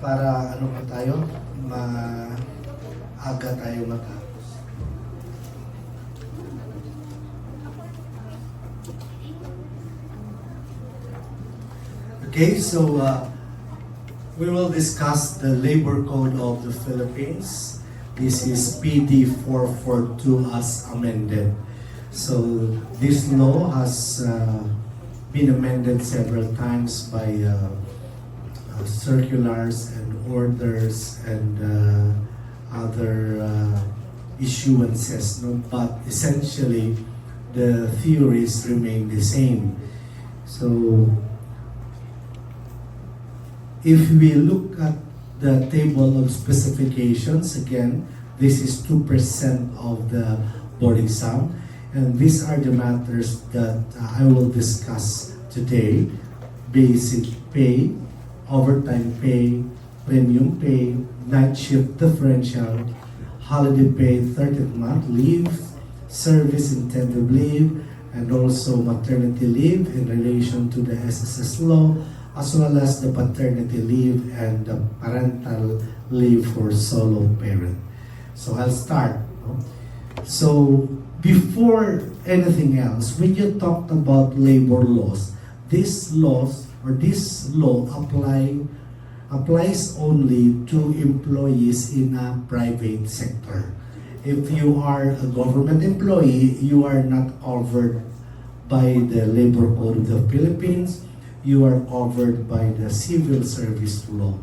para ano pa tayo, maaga tayo matapos. Okay, so we will discuss the Labor Code of the Philippines. This is PD 442 as amended. So this law has been amended several times by circulars and orders and other issuances, no? But essentially the theories remain the same. So if we look at the table of specifications, again, this is 2% of the board exam, and these are the matters that I will discuss today: basic pay, overtime pay, premium pay, night shift differential, holiday pay, 30th month leave, service intended leave, and also maternity leave in relation to the SSS law, as well as the paternity leave and the parental leave for solo parent. So I'll start. No? So before anything else, when you talked about labor laws, this law applies only to employees in a private sector. If you are a government employee, you are not covered by the Labor Code of the Philippines. You are covered by the Civil Service Law.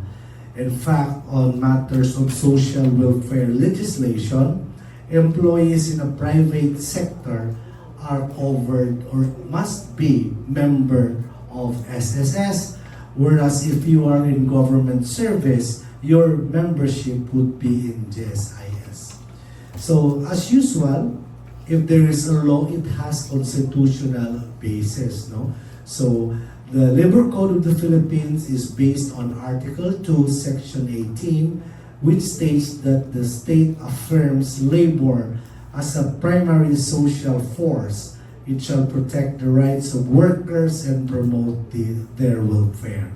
In fact, on matters of social welfare legislation, employees in a private sector are covered or must be member of SSS, whereas if you are in government service, your membership would be in GSIS. So as usual, if there is a law, it has constitutional basis, no? So the Labor Code of the Philippines is based on Article 2, Section 18, which states that the state affirms labor as a primary social force. It shall protect the rights of workers and promote their welfare.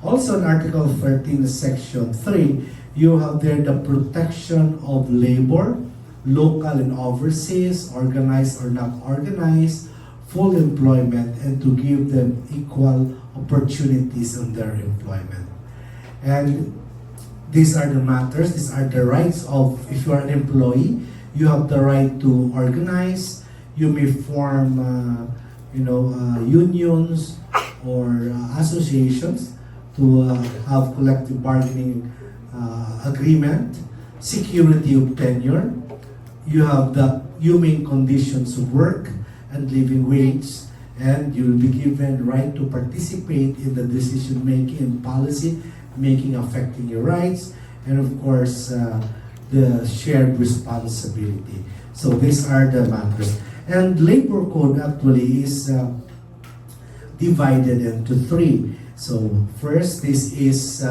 Also in Article 13, Section 3, you have there the protection of labor, local and overseas, organized or not organized, full employment, and to give them equal opportunities in their employment. And these are the matters, these are the rights of, if you are an employee, you have the right to organize, you may form unions or associations to have collective bargaining agreement, security of tenure, you have the humane conditions of work and living wage, and you will be given right to participate in the decision making and policy making affecting your rights, and of course the shared responsibility. So these are the matters. And labor code actually is divided into three. So first, this is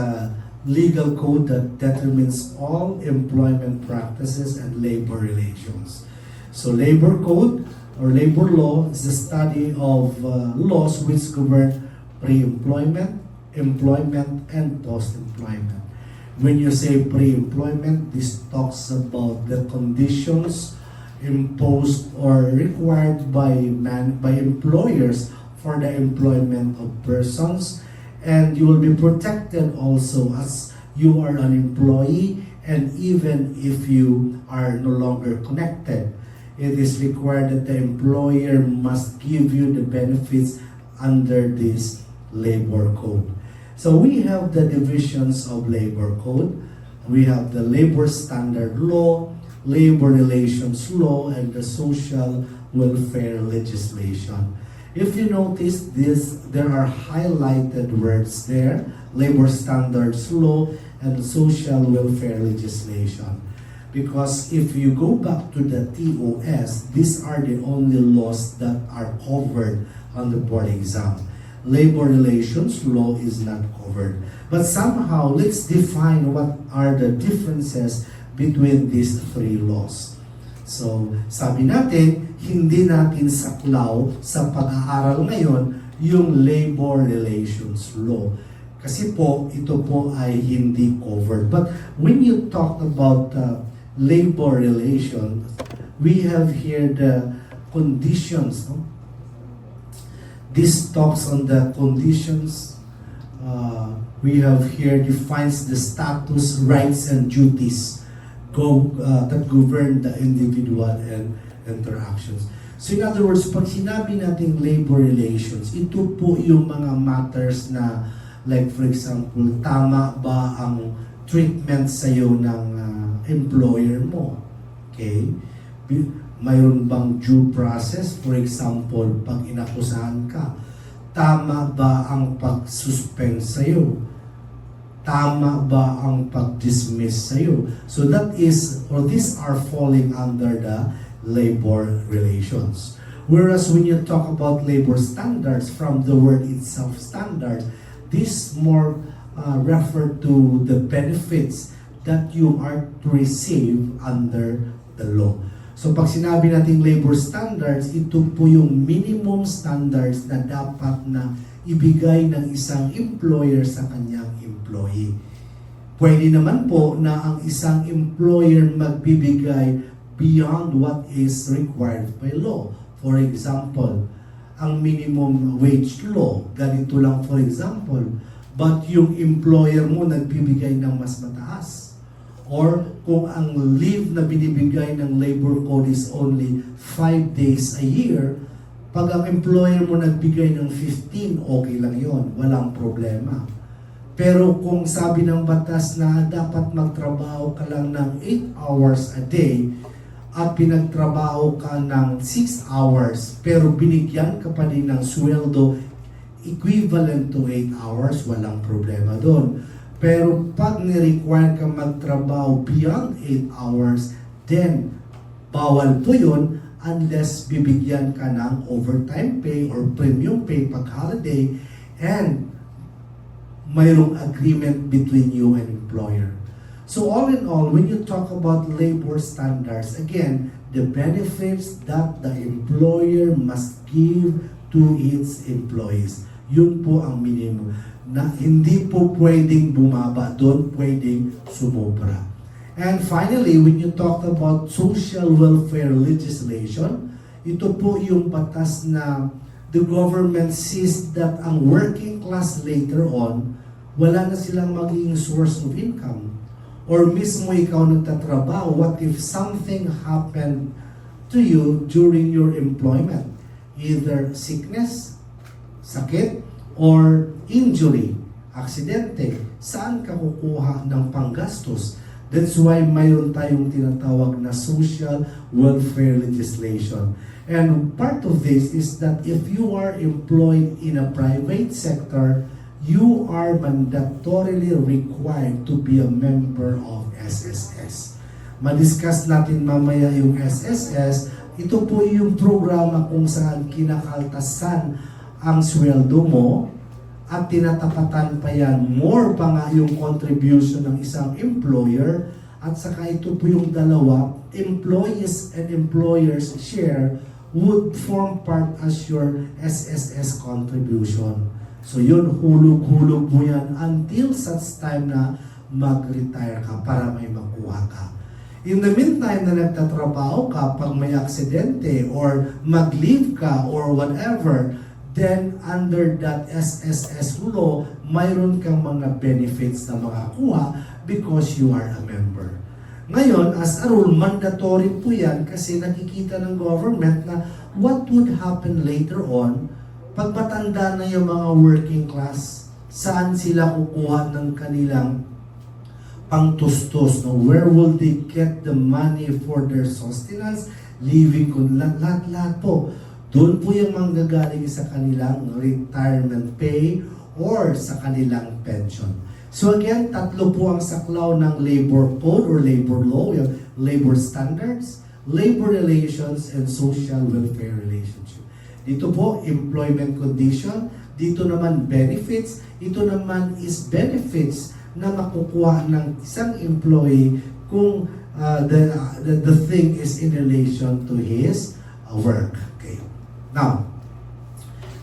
legal code that determines all employment practices and labor relations. So labor code or labor law is the study of laws which govern pre-employment, employment, and post-employment. When you say pre-employment, this talks about the conditions imposed or required by employers for the employment of persons, and you will be protected also as you are an employee, and even if you are no longer connected, it is required that the employer must give you the benefits under this labor code. So we have the divisions of labor code. We have the labor standard law, labor relations law, and the social welfare legislation. If you notice this, there are highlighted words there: labor standards law and social welfare legislation. Because if you go back to the TOS, these are the only laws that are covered on the board exam. Labor relations law is not covered. But somehow, let's define what are the differences between these three laws. So, sabi natin, hindi natin saklaw sa pag-aaral ngayon yung labor relations law. Kasi po, ito po ay hindi covered. But when you talk about labor relations, we have here the conditions. No? This talks on the conditions. We have here defines the status, rights, and duties that govern the individual and interactions. So in other words, pag sinabi nating labor relations, ito po yung mga matters na, like for example, tama ba ang treatment sa'yo ng employer mo? Okay? Mayroon bang due process? For example, pag inakusahan ka, tama ba ang pag-suspend sa'yo? Tama ba ang pag-dismiss sa'yo? So that is, or these are falling under the labor relations. Whereas when you talk about labor standards, from the word itself, standard, this more refer to the benefits that you are to receive under the law. So pag sinabi nating labor standards, ito po yung minimum standards na dapat na ibigay ng isang employer sa kanyang employee. Pwede naman po na ang isang employer magbibigay beyond what is required by law. For example, ang minimum wage law, ganito lang for example, but yung employer mo nagbibigay ng mas mataas. Or kung ang leave na binibigay ng labor code is only 5 days a year, pag ang employer mo nagbigay ng 15, okay lang yon, walang problema. Pero kung sabi ng batas na dapat magtrabaho ka lang ng 8 hours a day, at pinagtrabaho ka ng 6 hours, pero binigyan ka pa din ng sweldo equivalent to 8 hours, walang problema doon. Pero pag ni-require ka magtrabaho beyond 8 hours, then bawal po yun unless bibigyan ka ng overtime pay or premium pay pag holiday and mayroong agreement between you and employer. So all in all, when you talk about labor standards, again, the benefits that the employer must give to its employees. Yun po ang minimum. Na hindi po pwedeng bumaba doon, pwedeng sumobra. And finally, when you talk about social welfare legislation, ito po yung batas na the government sees that ang working class later on, wala na silang magiging source of income. Or mismo ikaw nagtatrabaho, what if something happened to you during your employment? Either sickness, sakit, or injury, aksidente. Saan ka kukuha ng panggastos? That's why mayroon tayong tinatawag na social welfare legislation. And part of this is that if you are employed in a private sector, you are mandatorily required to be a member of SSS. Ma-discuss natin mamaya yung SSS. Ito po yung programa kung saan kinakaltasan ang sweldo mo at tinatapatan pa yan. More pa nga yung contribution ng isang employer at saka ito po yung dalawa, employees and employers share would form part as your SSS contribution. So yun, hulog-hulog mo yan until such time na mag-retire ka para may makuha ka. In the meantime na nagtatrabaho ka, pag may aksidente or mag-leave ka or whatever, then under that SSS law, mayroon kang mga benefits na makakuha because you are a member. Ngayon, as a rule, mandatory po yan kasi nakikita ng government na what would happen later on pag matanda na yung mga working class, saan sila kukuha ng kanilang pangtustos? No? Where will they get the money for their sustenance, living, lahat-lahat po. Doon po yung manggagaling sa kanilang retirement pay or sa kanilang pension. So again, tatlo po ang saklaw ng labor code or labor law, yung labor standards, labor relations, and social welfare relationship. Dito po, employment condition. Dito naman, benefits. Ito naman is benefits na makukuha ng isang employee kung the thing is in relation to his work. Okay. Now,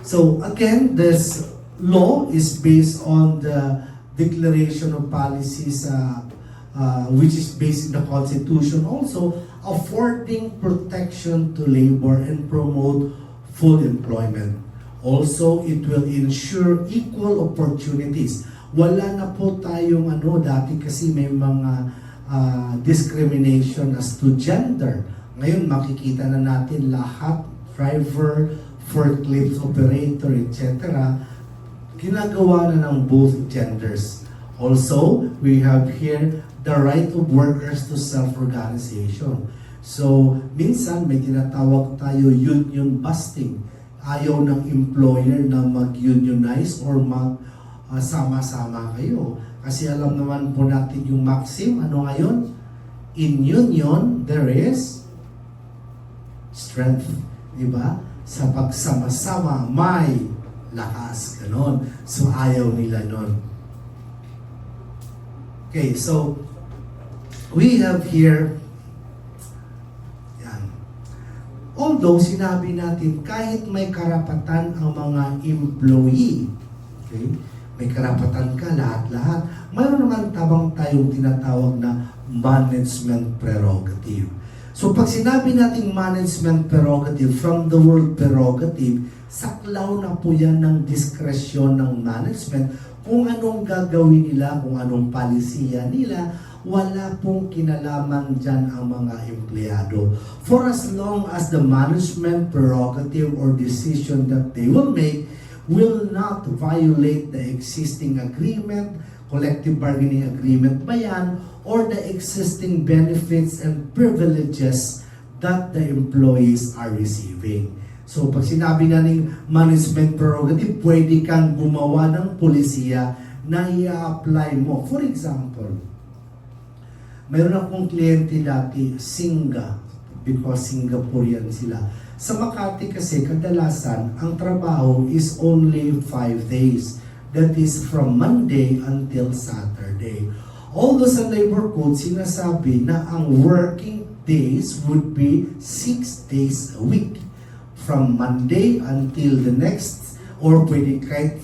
so again, this law is based on the declaration of policies which is based in the Constitution, also affording protection to labor and promote full employment. Also, it will ensure equal opportunities. Wala na po tayong dati kasi may mga discrimination as to gender. Ngayon, makikita na natin lahat, driver, forklift operator, etc. Ginagawa na ng both genders. Also, we have here the right of workers to self-organization. So, minsan may tinatawag tayo union busting. Ayaw ng employer na mag-unionize or mag-sama-sama kayo. Kasi alam naman po natin yung maxim, ano ngayon? In union, there is strength. Diba? Sa pagsama-sama, may lakas. Ganon. So, ayaw nila nun. Okay, so, we have here, yan. Although, sinabi natin, kahit may karapatan ang mga employee, okay, may karapatan ka, lahat-lahat, mayroon naman tayong tinatawag na management prerogative. So, pag sinabi nating management prerogative, from the word prerogative, saklaw na po yan ng diskresyon ng management kung anong gagawin nila, kung anong palisiya nila, wala pong kinalaman dyan ang mga empleyado. For as long as the management prerogative or decision that they will make will not violate the existing agreement, collective bargaining agreement ba yan, or the existing benefits and privileges that the employees are receiving. So, pag sinabi nating management prerogative, pwede kang gumawa ng polisiya na i-apply mo. For example, mayroon akong kliyente dati, Singa, because Singaporean sila. Sa Makati kasi, kadalasan, ang trabaho is only 5 days. That is from Monday until Saturday. Although sa labor code, sinasabi na ang working days would be 6 days a week. From Monday until the next, or pwede kahit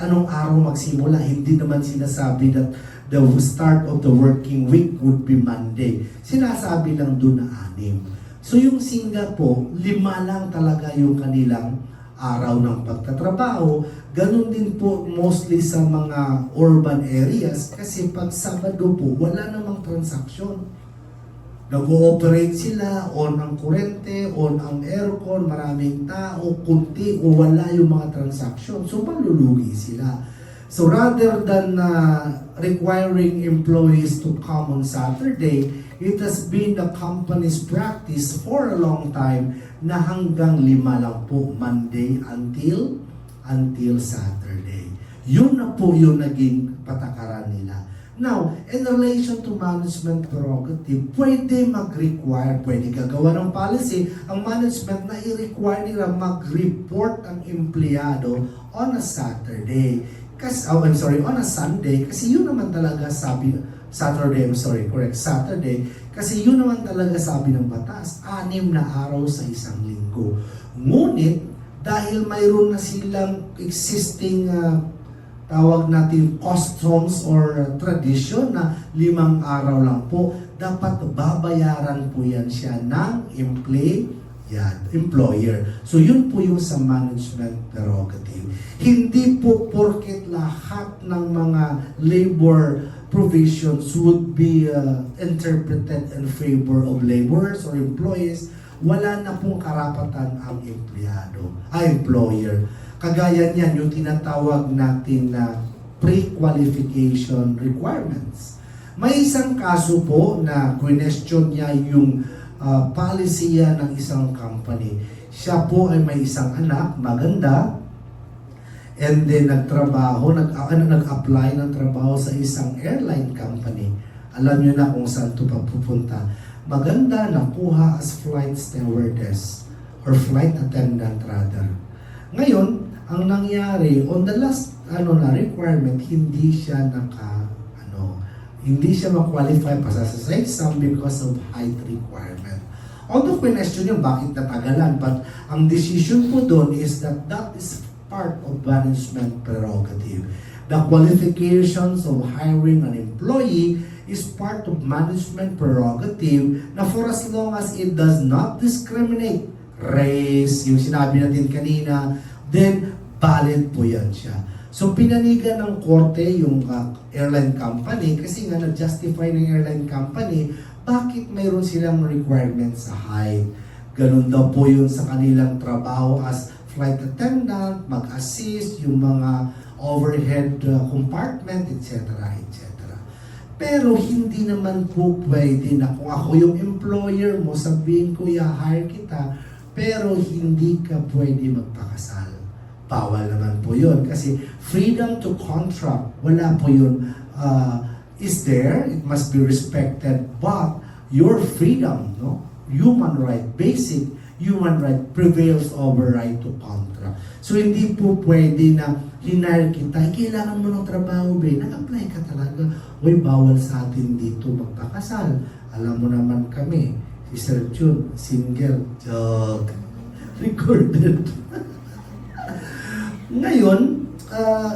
anong araw magsimula, hindi naman sinasabi that the start of the working week would be Monday. Sinasabi lang doon na 6. So yung Singapore, 5 lang talaga yung kanilang araw ng pagtatrabaho. Ganun din po mostly sa mga urban areas kasi pag Sabado po, wala namang transaksyon. Nag-ooperate sila, on ang kurente, on ang aircon, maraming tao, kunti o wala yung mga transaksyon. So, malulugi sila. So, rather than requiring employees to come on Saturday, it has been the company's practice for a long time na hanggang 5 lang po, Monday until Saturday. Yun na po yung naging patakaran nila. Now, in relation to management prerogative, pwede mag-require, pwede gagawa ng policy, ang management na i-require nila mag-report ang empleyado on a Saturday. On a Sunday, kasi yun naman talaga sabi, Saturday, kasi yun naman talaga sabi ng batas, 6 na araw sa isang linggo. Ngunit, dahil mayroon na silang existing tawag natin customs or tradition na 5 araw lang po, dapat babayaran po yan siya ng employer. So yun po yung sa management prerogative. Hindi po porket lahat ng mga labor provisions would be interpreted in favor of laborers or employees, wala na pong karapatan ang employer. Kagaya niyan, yung tinatawag natin na pre-qualification requirements. May isang kaso po na question niya yung polisiya ng isang company. Siya po ay may isang anak, maganda, and then nag-apply ng trabaho sa isang airline company. Alam niyo na kung saan ito papupunta. Maganda, nakuha as flight stewardess or flight attendant rather. Ngayon, ang nangyari, on the last requirement, hindi siya ma-qualify pa sa exam because of height requirement. Although question yung bakit natagalan, but ang decision po doon is that is part of management prerogative. The qualifications of hiring an employee is part of management prerogative na for as long as it does not discriminate race, yung sinabi natin kanina, then valid po yan siya. So pinanigan ng korte yung airline company kasi nga nag-justify ng airline company bakit mayroon silang requirements sa height. Ganun daw po yun sa kanilang trabaho as flight attendant, mag-assist, yung mga overhead compartment, etc. etc. Pero hindi naman po pwede na kung ako yung employer mo, sabihin ko, i-hire kita, pero hindi ka pwede magpakasal. Bawal naman po yun. Kasi freedom to contract, wala po yun. Is there, it must be respected, but your freedom, no? Human right, basic human right prevails over right to contract. So hindi po pwede na hinire kita, kailangan mo ng trabaho, be, nag-apply ka talaga. Uy, bawal sa atin dito magpakasal. Alam mo naman kami, si Sir Jun, single, joke, recorded. Ngayon,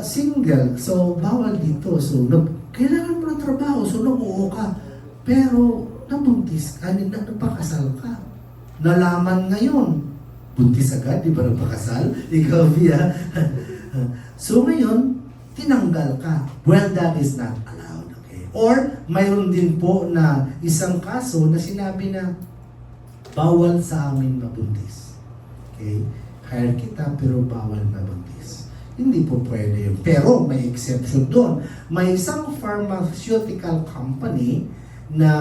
single, so bawal dito. So, kailangan mo ng trabaho, so nabuo ka. Pero, nabuntis ka, nagpakasal ka. Nalaman ngayon, buntis agad, di ba nagpakasal? Ikaw, Bia. So ngayon, tinanggal ka. Well, that is not allowed. Okay? Or, mayroon din po na isang kaso na sinabi na bawal sa amin mabuntis. Okay? Hire kita pero bawal mabuntis. Hindi po pwede yun. Pero may exception doon. May isang pharmaceutical company na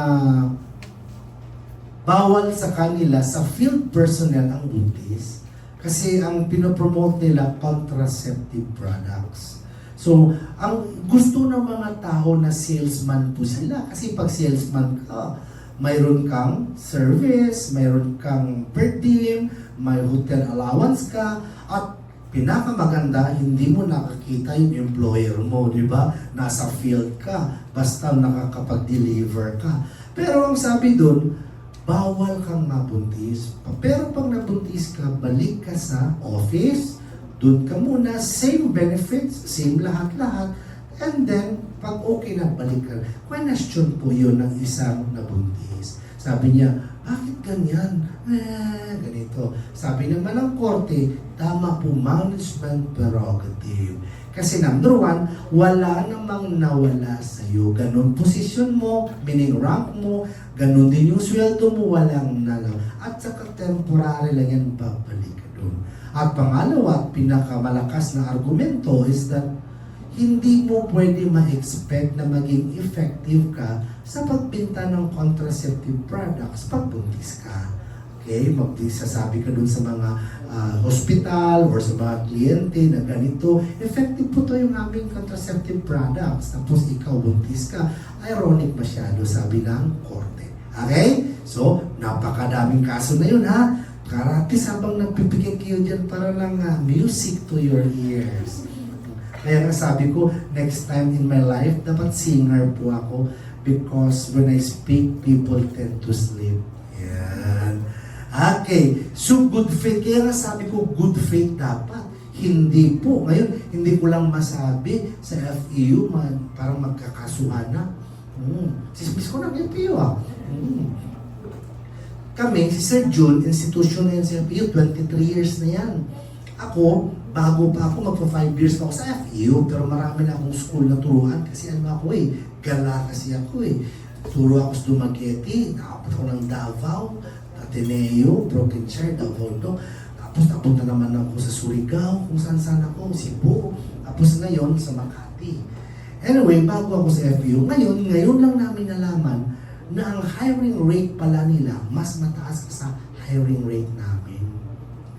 bawal sa kanila sa field personnel ang buntis kasi ang pinopromote nila contraceptive products. So, ang gusto ng mga tao na salesman po sila kasi pag salesman ka, mayroon kang service, mayroon kang per diem, may hotel allowance ka, at pinakamaganda, hindi mo nakakita yung employer mo, di ba? Nasa field ka, basta nakakapag-deliver ka. Pero ang sabi doon, bawal kang mabuntis. Pero pag nabuntis ka, balik ka sa office, doon ka muna, same benefits, same lahat-lahat, and then, pag okay na, balik ka. Question po yun ng isang nabuntis. Sabi niya, bakit ganyan? Ganito. Sabi naman ng korte, tama po, management prerogative. Kasi number one, wala namang nawala sa'yo. Ganon posisyon mo, meaning rank mo, ganon din yung sweldo mo, walang nalaw. At saka temporary lang yan, babalik ka doon. At pangalawa, pinakamalakas na argumento is that hindi mo pwede ma-expect na maging effective ka sa pagbenta ng contraceptive products pag buntis ka. Okay, magsasabi ka dun sa mga hospital or sa mga kliyente na ganito, effective po to yung aming contraceptive products. Tapos ikaw buntis ka. Ironic masyado, sabi ng korte. Okay? So, napakadaming kaso na yun, ha? Karatis habang nagpipigay kayo dyan para lang music to your ears. Kaya nga sabi ko, next time in my life, dapat singer po ako because when I speak, people tend to sleep. Yan. Okay, so good faith. Kaya nga sabi ko, good faith dapat. Hindi po. Ngayon, hindi ko lang masabi sa FEU, parang magkakasuhan na. Sismis ko ng FEU Kami, si Sir Jun, institution na yan sa FEU, 23 years na yan. Ako, bago pa ako, magpa 5 years pa ako sa FEU, pero marami na akong school na turuan kasi ano ako gala kasi ako Turo ako sa Dumaguete, nakapot ako ng Davao, Ateneo, Broken Chair, Davao. Tapos napunta naman ako sa Surigao, kung saan ako, Cebu. Tapos ngayon sa Makati. Anyway, bago ako sa FEU, ngayon lang namin nalaman na ang hiring rate pala nila mas mataas sa hiring rate namin.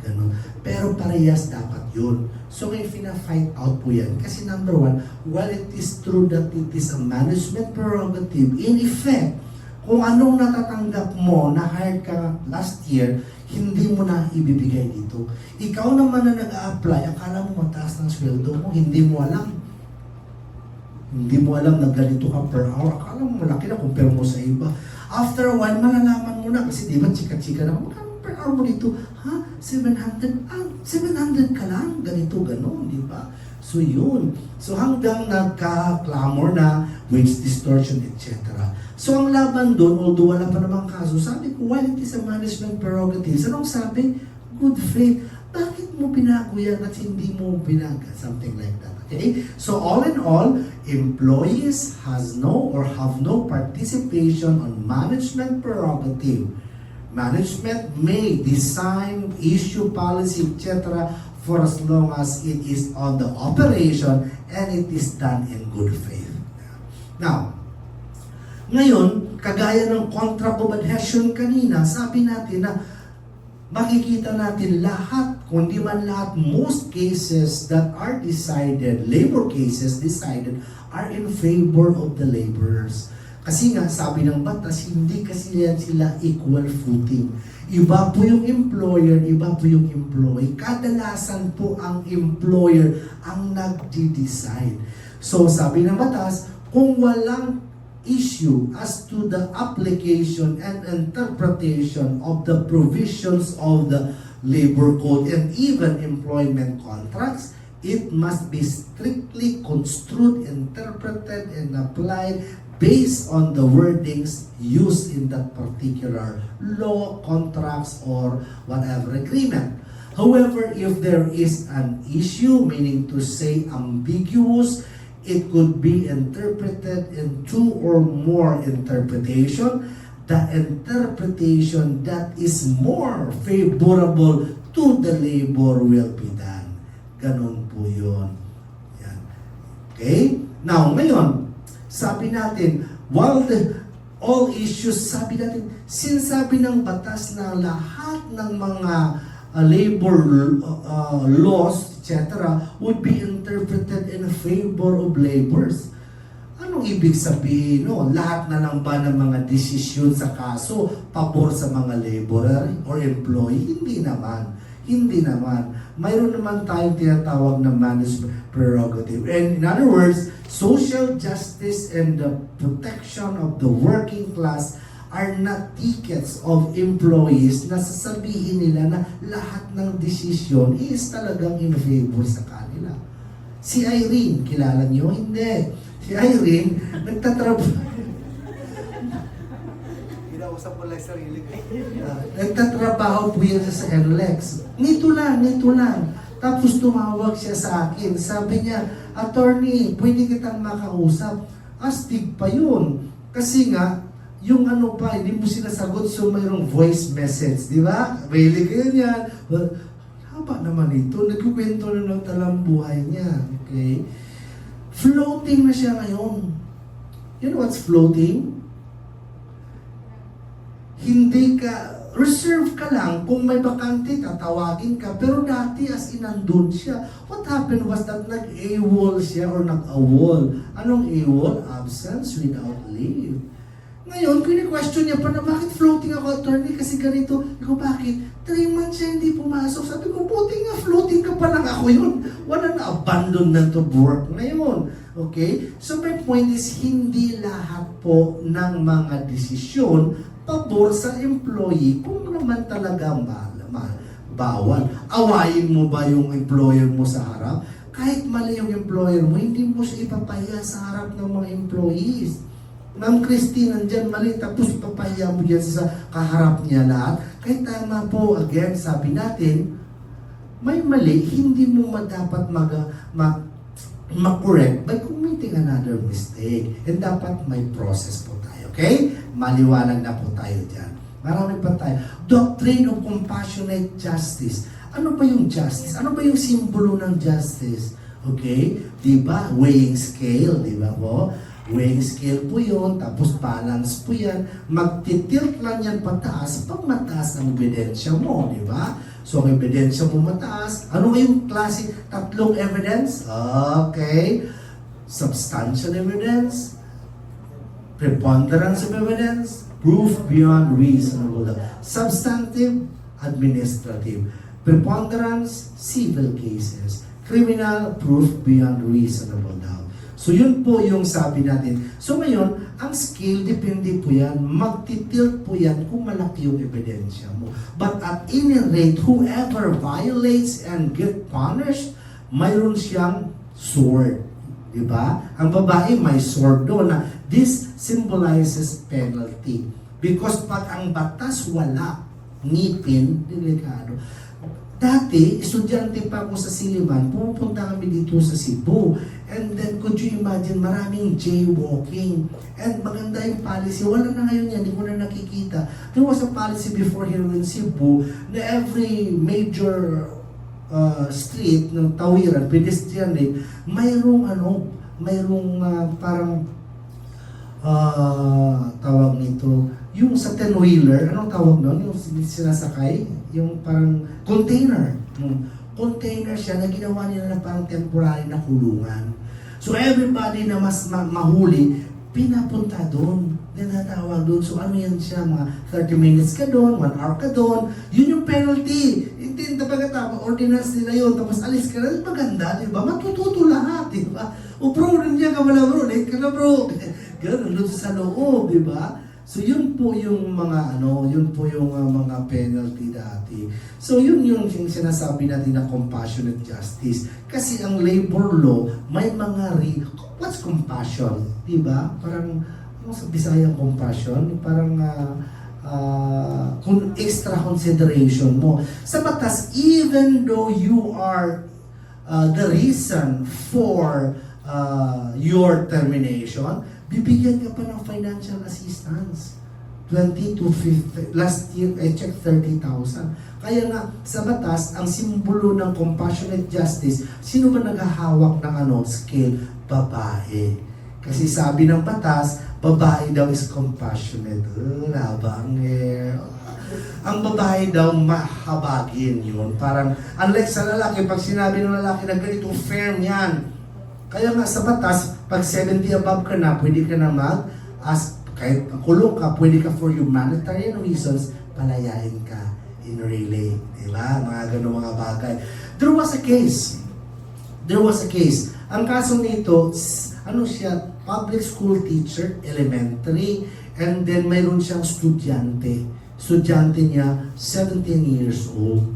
Ganun. Pero parehas dapat yun. So ngayon fina-fight out po yan. Kasi number one, while it is true that it is a management prerogative, in effect, kung anong natatanggap mo na hired ka last year, hindi mo na ibibigay dito. Ikaw naman na nag-a-apply, akala mo mataas ng sweldo mo, hindi mo alam. Hindi mo alam na ganito ka per hour. Akala mo malaki na compare mo sa iba. After a while, malalaman mo na kasi di ba chika-chika na, magkano per hour mo dito? Ha? 700, 700 ka lang, ganito, ganon, di ba? So yun. So hanggang nagka-clamor na wage distortion, etc. So ang laban doon, although wala pa namang kaso, sabi ko, while it is a management prerogative, anong sabi? Good faith. Bakit mo binago yan at hindi mo binaga? Something like that. Okay? So all in all, employees has no or have no participation on management prerogative. Management may design, issue policy, etc. for as long as it is on the operation and it is done in good faith. Now, ngayon, kagaya ng contract of adhesion kanina, sabi natin na makikita natin lahat, kundi man lahat, most cases that are decided, labor cases decided, are in favor of the laborers. Kasi nga, sabi ng batas, hindi kasi yan sila equal footing. Iba po yung employer, iba po yung employee. Kadalasan po ang employer ang nagdi-decide. So, sabi ng batas, kung walang issue as to the application and interpretation of the provisions of the labor code and even employment contracts, it must be strictly construed, interpreted, and applied based on the wordings used in that particular law, contracts, or whatever agreement. However, if there is an issue, meaning to say ambiguous, it could be interpreted in two or more interpretation. The interpretation that is more favorable to the labor will be done. Ganon po yun. Yan. Okay? Now, ngayon, sabi natin, while all issues, sabi natin, sinasabi ng batas na lahat ng mga labor laws, etc., would be interpreted in favor of laborers. Anong ibig sabihin? No? Lahat na lang ba ng mga desisyon sa kaso pabor sa mga laborer or employee? Hindi naman. Hindi naman. Mayroon naman tayong tinatawag na management prerogative. And in other words, social justice and the protection of the working class are not tickets of employees na sasabihin nila na lahat ng desisyon is talagang in favor sa kanila. Si Irene, kilala niyo? Hindi. Si Irene, Kinausap mo lang sarili ko. nagtatrabaho po yan sa NLEX. Nito lang. Tapos tumawag siya sa akin. Sabi niya, attorney, pwede kitang makausap. Astig pa yun. Kasi nga, yung ano pa, hindi mo sinasagot, so mayroong voice message, di ba? Maili kayo yan. Well, haba naman ito. Nagkukwento na ng talang buhay niya. Okay? Floating na siya ngayon. You know what's floating? Hindi ka, reserve ka lang, kung may bakante, tatawagin ka, pero dati as in nandun siya. What happened was that nag-AWOL siya or nag-AWOL. Anong AWOL? Absence without leave. Ngayon, kini-question niya pa na bakit floating ako, attorney, kasi ganito. Iko, bakit? 3 months siya hindi pumasok. Sabi ko, buti nga, floating ka pa lang ako yun. Wala na abandonment of work ngayon. Okay? So my point is, hindi lahat po ng mga desisyon pabor sa employee kung naman talaga bawal. Awayin mo ba yung employer mo sa harap? Kahit mali yung employer mo, hindi mo siya ipapahiya sa harap ng mga employees. Ma'am Christine, nandyan mali, tapos ipapahiya mo yan sa kaharap niya lahat. Kahit tama po, again, sabi natin, may mali, hindi mo dapat ma-correct by committing another mistake. And dapat may process po tayo. Okay? Maliwanag na po tayo dyan. Marami pa tayo. Doctrine of compassionate justice. Ano ba yung justice? Ano ba yung simbolo ng justice? Okay? Diba? Weighing scale, diba po? Weighing scale po yun, tapos balance po yan. Magtitilt lang yan pataas pag mataas ang ebidensya mo, di ba? So, ang ebidensya mo mataas. Ano yung klase? Tatlong evidence? Okay. Substantial evidence, preponderance of evidence, proof beyond reasonable doubt. Substantive, administrative. Preponderance, civil cases. Criminal, proof beyond reasonable doubt. So yun po yung sabi natin. So ngayon, ang scale, depende po yan. Magtitilt po yan kung malaki yung ebidensya mo. But at any rate, whoever violates and get punished, mayroon siyang sword. Diba? Ang babae may sword doon na this symbolizes penalty. Because pag ang batas wala, ngipin, delikado. Dati, estudyante pa ako sa Siliman, pumupunta kami dito sa Cebu. And then, could you imagine, maraming jaywalking. And maganda yung policy. Wala na ngayon yan, hindi ko na nakikita. There was a policy before here in Cebu na every major street ng tawiran, pedestrian lane, mayroong parang tawag nito, yung sa 10-wheeler, anong tawag doon? Yung sinasakay, yung parang container. Container siya na ginawa nila na parang temporary na kulungan. So everybody na mas mahuli, pinapunta doon. Tinatawag doon. So ano yan siya, mga 30 minutes ka doon, 1 hour ka doon. Yun yung penalty. Hindi na pagkatapos, ordinance nila yun. Tapos alis ka na, maganda, di ba? Matututo lahat, di ba? O bro, nandiyan ka wala bro, late ka na bro. Ganun, doon sa loob, di ba? So yun po yung mga mga penalty dati. So yun yung sinasabi natin na compassionate justice. Kasi ang labor law may mga what's compassion? 'Di ba? Parang sa Bisayang compassion, parang extra consideration mo. Sa batas, even though you are the reason for your termination, bibigyan ka pa ng financial assistance. 20 to 50, last year I checked 30,000. Kaya nga sa batas, ang simbolo ng compassionate justice, sino ba naghahawak ng scale? Babae. Kasi sabi ng batas, babae daw is compassionate. Labang ang babae daw mahabagin yun. Parang unlike sa lalaki, pag sinabi ng lalaki na ganito firm yan. Kaya nga sa batas, pag 70 above ka na, pwede ka na kahit kulong ka, pwede ka for humanitarian reasons, palayain ka in relay. Diba? Mga ganun mga bagay. There was a case. Ang kaso nito, siya, public school teacher, elementary, and then mayroon siyang estudyante. Estudyante niya, 17 years old.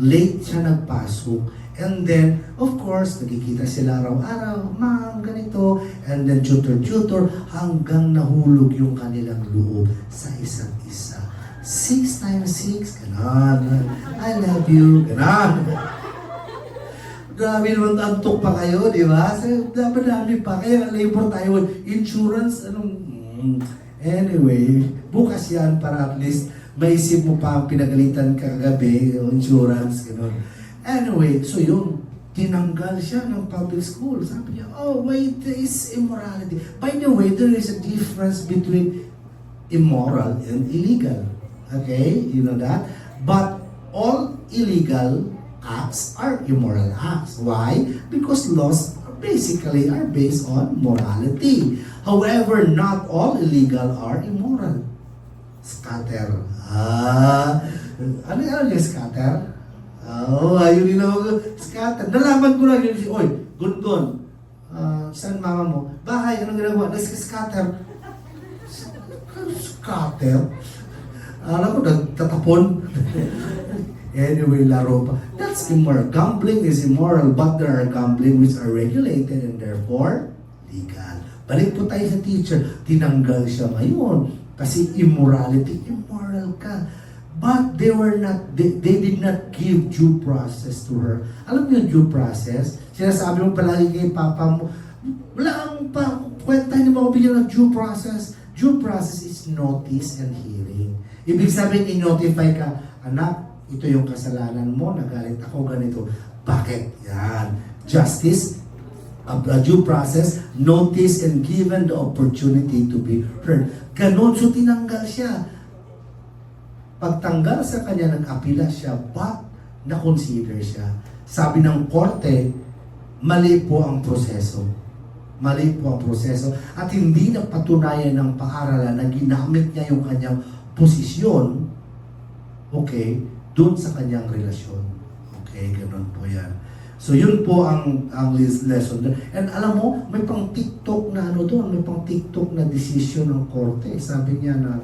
Late siya nagpasok. And then, of course, nagkikita sila araw-araw, ma'am, ganito, and then tutor, hanggang nahulog yung kanilang loob sa isa't isa. 6 times 6, ganon. I love you, ganon. Grabe naman, antok pa kayo, di ba? Dami pa. Kaya labor tayo, insurance, Anyway, bukas yan para at least maisip mo pa ang pinagalitan kagabi, insurance, ganon. Anyway, so yun, tinanggal siya ng public school. Sabi niya, oh wait, there is immorality. By the way, there is a difference between immoral and illegal. Okay, you know that? But all illegal acts are immoral acts. Why? Because laws basically are based on morality. However, not all illegal are immoral. Scatter. Ano yung scatter? Ayun din ako. Scatter. Nalaman ko lang yun. Oy, Gungon. Saan mama mo? Bahay, anong ginagawa? Nag-scatter. Scatter? Alam ko, nagtatapon. Anyway, laro pa. That's immoral. Gambling is immoral, but there are gambling which are regulated and therefore legal. Balik po tayo sa teacher. Tinanggal siya ngayon. Kasi immorality, immoral ka. But they did not give due process to her. Alam mo yung due process? Sinasabi mo palagi kay papa mo, wala ang kwenta, hindi mo ako bigyan ng due process. Due process is notice and hearing. Ibig sabihin, i-notify ka, anak, ito yung kasalanan mo, nagalit ako, ganito. Bakit? Yan. Justice, a due process, notice and given the opportunity to be heard. Ganon, so tinanggal siya. Pagtanggal sa kanya, nag-apila siya, but na-consider siya. Sabi ng korte, mali po ang proseso. Mali po ang proseso. At hindi napatunayan ng paaralan na ginamit niya yung kanyang posisyon, okay, doon sa kanyang relasyon. Okay, ganun po yan. So yun po ang lesson. And alam mo, may pang TikTok na ano doon, may pang TikTok na decision ng korte. Sabi niya na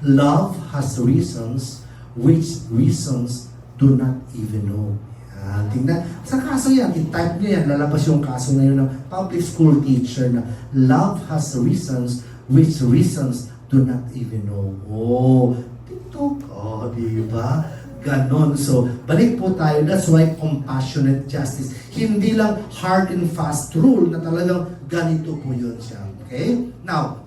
love has reasons which reasons do not even know. Tingnan, sa kaso yan, i-type nyo yan, lalabas yung kaso ngayon ng public school teacher na love has reasons which reasons do not even know. Oh, TikTok, oh, di ba? Ganon. So, balik po tayo. That's why compassionate justice. Hindi lang hard and fast rule na talagang ganito po yun siya. Okay? Now,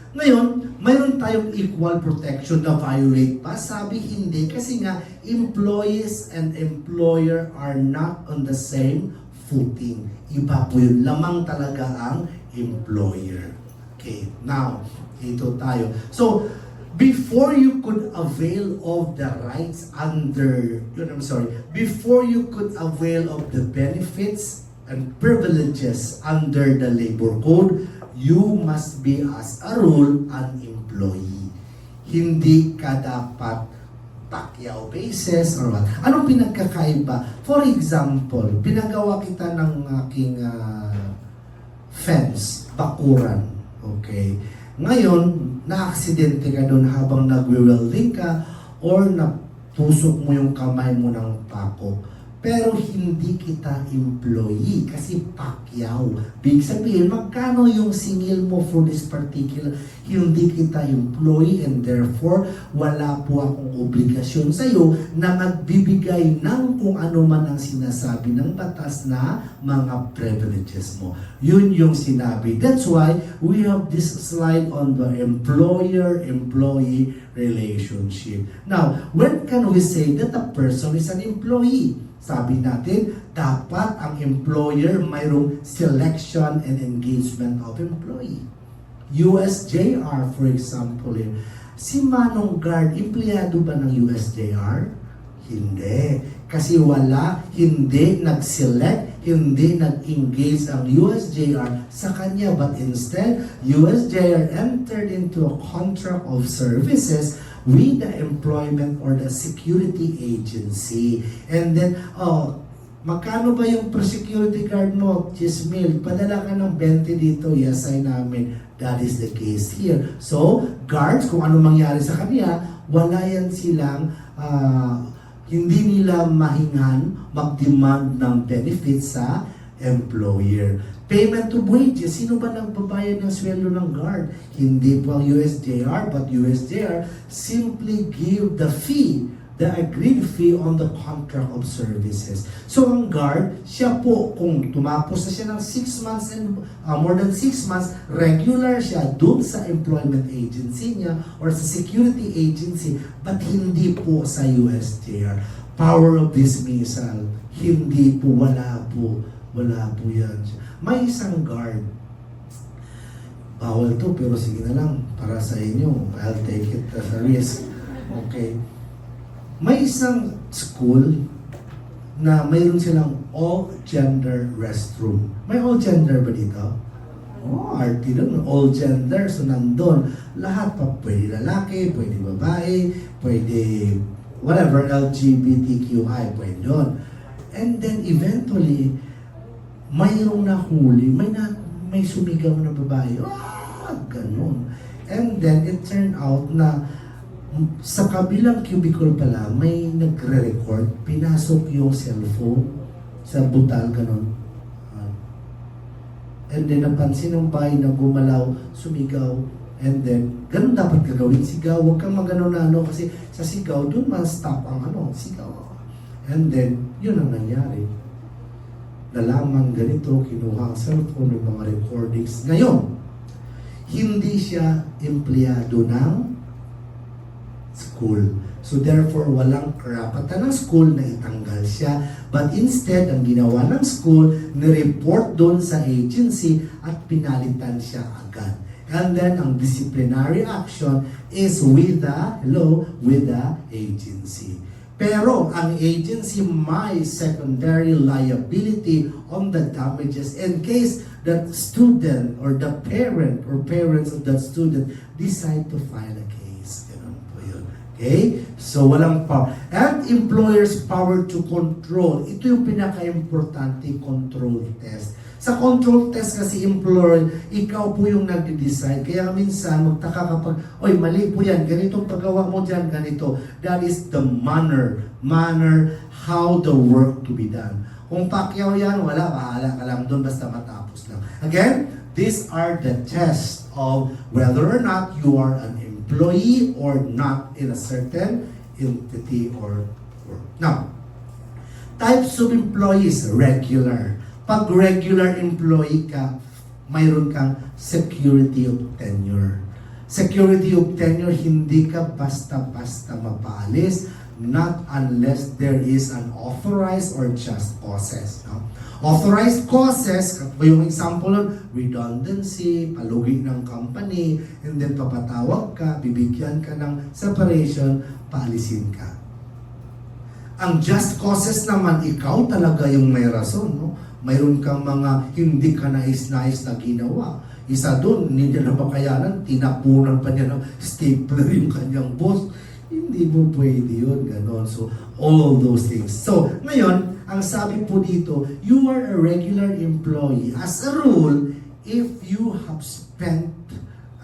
ngayon, mayroon tayong equal protection na violate pa. Sabi hindi kasi nga employees and employer are not on the same footing. Iba po yun. Lamang talaga ang employer. Okay. Now, ito tayo. So, before you could avail of the rights before you could avail of the benefits and privileges under the labor code, you must be as a rule an employee. Hindi ka dapat Pacquiao basis or what. Anong pinagkakaiba? For example, pinagawa kita ng aking fence, bakuran. Okay? Ngayon, na-aksidente ka doon habang nagwe-welding ka or natusok mo yung kamay mo ng pako. Pero hindi kita employee kasi Pacquiao. Big sabihin, magkano yung singil mo for this particular? Hindi kita employee and therefore wala po akong obligasyon sa iyo na magbibigay ng kung ano man ang sinasabi ng batas na mga privileges mo. Yun yung sinabi. That's why we have this slide on the employer-employee relationship. Now, when can we say that a person is an employee? Sabi natin, dapat ang employer mayroong selection and engagement of employee. USJR, for example, si Manong Guard, empleyado ba ng USJR? Hindi. Kasi hindi nag-select, hindi nag-engage ang USJR sa kanya. But instead, USJR entered into a contract of services with the employment or the security agency. And then, magkano ba yung security guard mo? 10,000. Padala ka ng 20 dito, i-assign namin. That is the case here. So, guards, kung ano mangyari sa kanila, wala yan silang, hindi nila mahingan mag-demand ng benefits sa employer. Payment of wages, sino ba nagbabayad ng sweldo ng guard? Hindi po ang USJR, but USJR simply give the fee, the agreed fee on the contract of services. So ang guard, siya po, kung tumapos na siya ng 6 months and more than 6 months, regular siya dun sa employment agency niya or sa security agency, but hindi po sa USJR. Power of dismissal, hindi po, wala po yan. May isang guard. Bawal to, pero sige na lang. Para sa inyo, I'll take it as a risk. Okay. May isang school na mayroon silang all-gender restroom. May all-gender ba dito? Oh, arty lang. All-gender. So, nandun. Lahat pa. Pwede lalaki, pwede babae, pwede whatever, LGBTQI, pwede doon. And then, eventually, mayroong nahuli, may sumigaw na babae. Ganun. And then, it turned out na sa kabilang cubicle pala, may nagre-record, pinasok yung cellphone sa butal, ganun. And then, napansin ng bahay na gumalaw, sumigaw, and then, ganun dapat gagawin, sigaw, huwag kang magano na kasi sa sigaw, dun ma-stop ang sigaw. And then, yun ang nangyari. Nalaman ganito, kinuha ang cellphone ng mga recordings. Ngayon, hindi siya empleyado ng school. So therefore, walang karapatan ng school na itanggal siya. But instead, ang ginawa ng school, nireport doon sa agency at pinalitan siya agad. And then, ang disciplinary action is with the agency. Pero ang agency may secondary liability on the damages in case that student or the parent or parents of that student decide to file a case. Ganun po yun. Okay? So, walang power. And employer's power to control. Ito yung pinaka-importante control test. Sa control test kasi employer, ikaw po yung nagde-decide. Kaya minsan, magtaka kapag, oy, mali po yan, ganitong paggawa mo dyan, ganito. That is the manner how the work to be done. Kung Pacquiao yan, wala, bahala ka lang doon, basta matapos lang. Again, these are the tests of whether or not you are an employee or not in a certain entity or work. Now, types of employees, regular. Pag regular employee ka, mayroon kang security of tenure. Security of tenure, hindi ka basta-basta mapaalis, not unless there is an authorized or just causes. No? Authorized causes, yung example nun, redundancy, palugi ng company, and then papatawag ka, bibigyan ka ng separation, paalisin ka. Ang just causes naman, ikaw talaga yung may rason, no? Mayroon kang mga hindi ka nais-nais na ginawa. Isa doon, hindi niya na makayanan, tinapunan pa niya ng stapler yung kanyang boss. Hindi mo pwede yun, ganon. So, all of those things. So, ngayon, ang sabi po dito, you are a regular employee. As a rule, if you have spent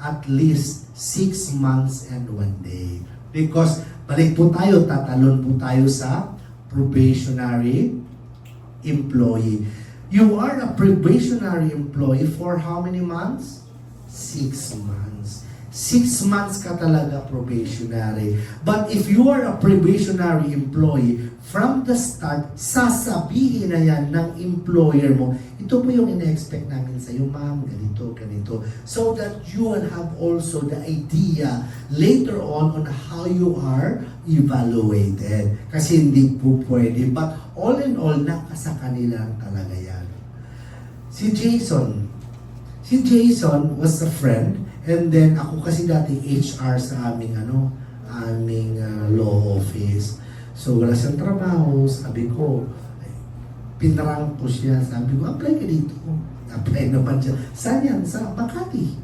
at least 6 months and 1 day. Because, balik po tayo, tatalon po tayo sa probationary employee. You are a probationary employee for how many months? 6 months. 6 months ka talaga probationary. But if you are a probationary employee, from the start, sasabihin na yan ng employer mo, ito po yung ina-expect namin sa iyo, ma'am, ganito, ganito. So that you will have also the idea later on how you are evaluated. Kasi hindi po pwede. But all in all, nasa kanila talaga yan. Si Jason was a friend, and then ako kasi dati HR sa aming law office. So wala siyang trabaho, sabi ko, pinarang ko siya, sabi ko, apply ka dito. Apply naman siya. Saan yan? Sa Makati.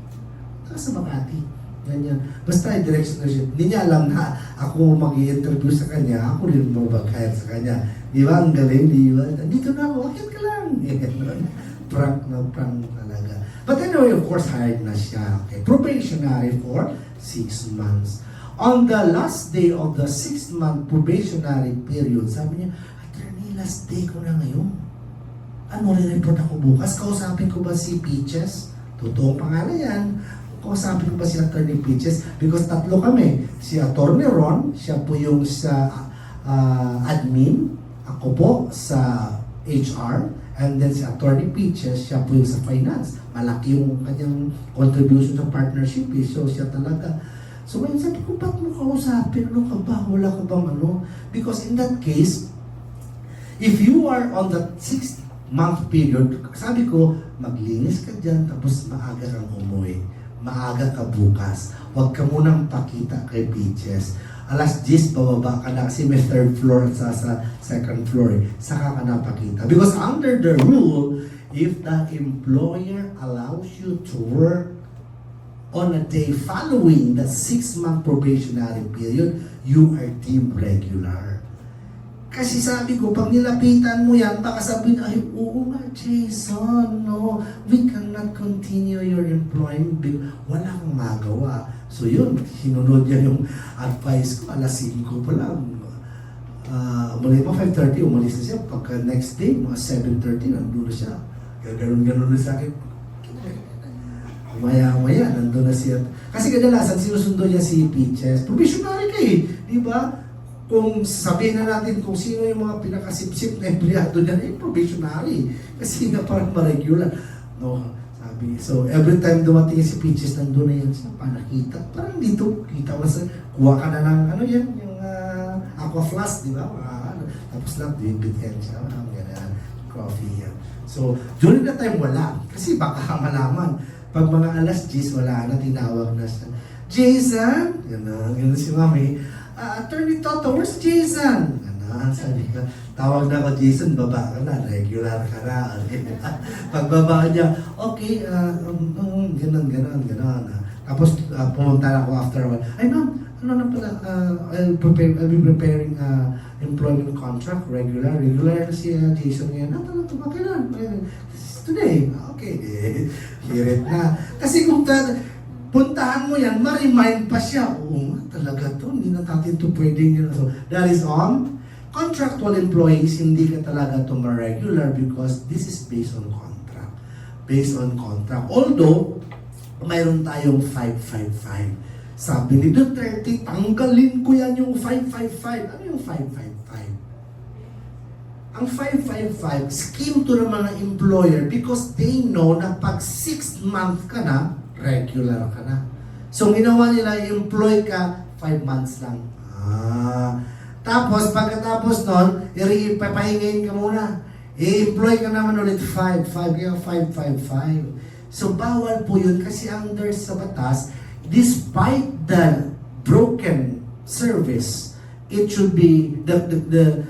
Sa Makati. Ganyan. Basta direction na siya. Hindi niya alam na ako mag-i-interview sa kanya, ako rin mag-hire sa kanya. Di ba? Ang galing, di ba? Dito na ako, akit ka lang. Prank talaga. But anyway, of course, hired na siya. Okay. Probationary for 6 months. On the last day of the 6-month probationary period, sabi niya, attorney, last day ko na ngayon. Ano, re-report ako bukas? Kausapin ko ba si Peaches? Totoong pangalan yan. Kausapin ko ba si Attorney Peaches? Because tatlo kami. Si Attorney Ron, siya po yung sa admin. Ako po sa HR. And then si Attorney Peaches, siya po yung sa finance. Malaki yung kanyang contribution sa partnership. So siya talaga. So ngayon sabi ko, ba't mo kausapin? Ano ka ba? Wala ka bang ano? Because in that case, if you are on the 6-month period, sabi ko, maglinis ka dyan, tapos maaga kang umuwi. Maaga ka bukas. Huwag ka munang pakita kay Peaches. Alas 10, bababa ka na kasi may 3rd floor sa second floor. Saka ka na pakita. Because under the rule, if the employer allows you to work on a day following the 6-month probationary period, you are deemed regular. Kasi sabi ko, pag nilapitan mo yan, baka sabihin, ay, oo nga, Jason, no, we cannot continue your employment. Wala kang magawa. So yun, sinunod niya yung advice ko, alas 5 pa lang. Umalis pa 5:30, umalis na siya. Pagka next day, mga 7:30, nandun na siya. Ganon na sa akin. Maya-maya, nandun na siya. Kasi kadalasan, sinusundo niya si Peaches. Probationary ka di ba? Kung sabihin na natin kung sino yung mga pinakasipsip na empleyado niya, probationary. Kasi nga parang ma-regular. No, sabi. So, every time dumating si Peaches, nandun na yan siya. Nakita. Parang dito, kita mo sa, kuha ka na ng, yung aqua flask, di ba? Tapos lang, bibigyan siya. Ganyan, coffee yan. So, during that time, wala. Kasi baka malaman. Pag mga alas 10, wala na, tinawag na siya. Jason! Gano'n si Mami. Attorney Toto, where's Jason? Sabi ko, tawag na ako, Jason, baba ka na, regular ka na. Pagbaba niya, okay, ganun. Tapos pumunta na ako after a while. Ay ma'am, Ano na pala, I'll be preparing employment contract, regular na si Jason ngayon. Talaga ba, kailan? Today. Okay, hirit na. Kasi kung puntahan mo yan, ma-remind pa siya, oo nga, talaga to, hindi na natin to pwedeng yun. So, that is on contractual employees, hindi ka talaga to ma-regular because this is based on contract. Based on contract. Although, mayroon tayong 555. Sabi ni Duterte, tanggalin ko yan yung 555. Ano yung 555? Ang 555, scheme to ng mga employer because they know na pag 6 month ka na, regular ka na. So, ginawa nila, employ ka 5 months lang. Tapos, pagkatapos nun, papahingayin ka muna. I-employ ka naman ulit 555. So, bawal po yun kasi under sa batas, despite the broken service, it should be the